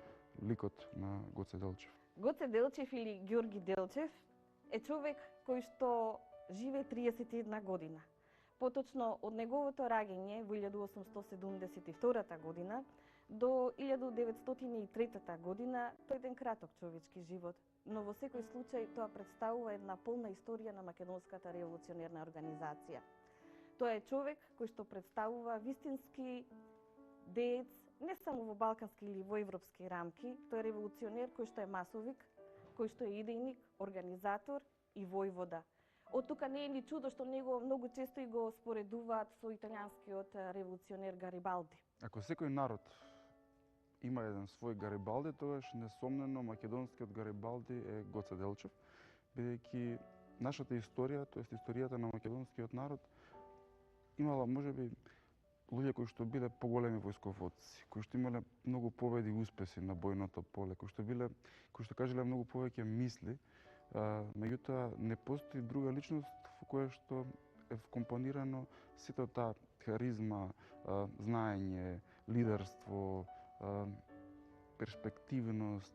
ликот на Гоце Делчев. Гоце Делчев или Ѓорги Делчев е човек кој што живе 31 година. Поточно од неговото раѓање во 1872 година до 1903 година тој еден краток човечки живот, но во секој случај тоа представува една полна историја на македонската револуционерна организација. Тоа е човек кој што представува вистински деец не само во балкански или во европски рамки, тој е револуционер кој што е масовик, кој што е идејник, организатор и војвода. Од тука не е ни чудо што него многу често и го споредуваат со италијанскиот револуционер Гарибалди. Ако секој народ има еден свој Гарибалди, тогаш несомнено македонскиот Гарибалди е Гоце Делчев, бидејќи нашата историја, тоест историјата на македонскиот народ, имала можеби луѓе кои што биле поголеми војсководци, кои што имале многу победи и успеси на бојното поле, кои што кажале многу повеќе мисли, меѓутоа не постои друга личност во која што е вкомпонирано сето таа харизма, знаење, лидерство, перспективност,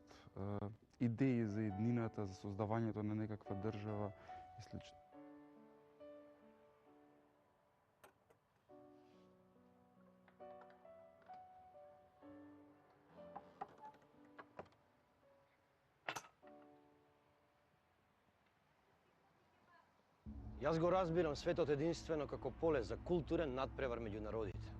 идеи за еднината, за создавањето на некаква држава и слично. Јас го разбирам светот единствено како поле за културен надпревар меѓу народите.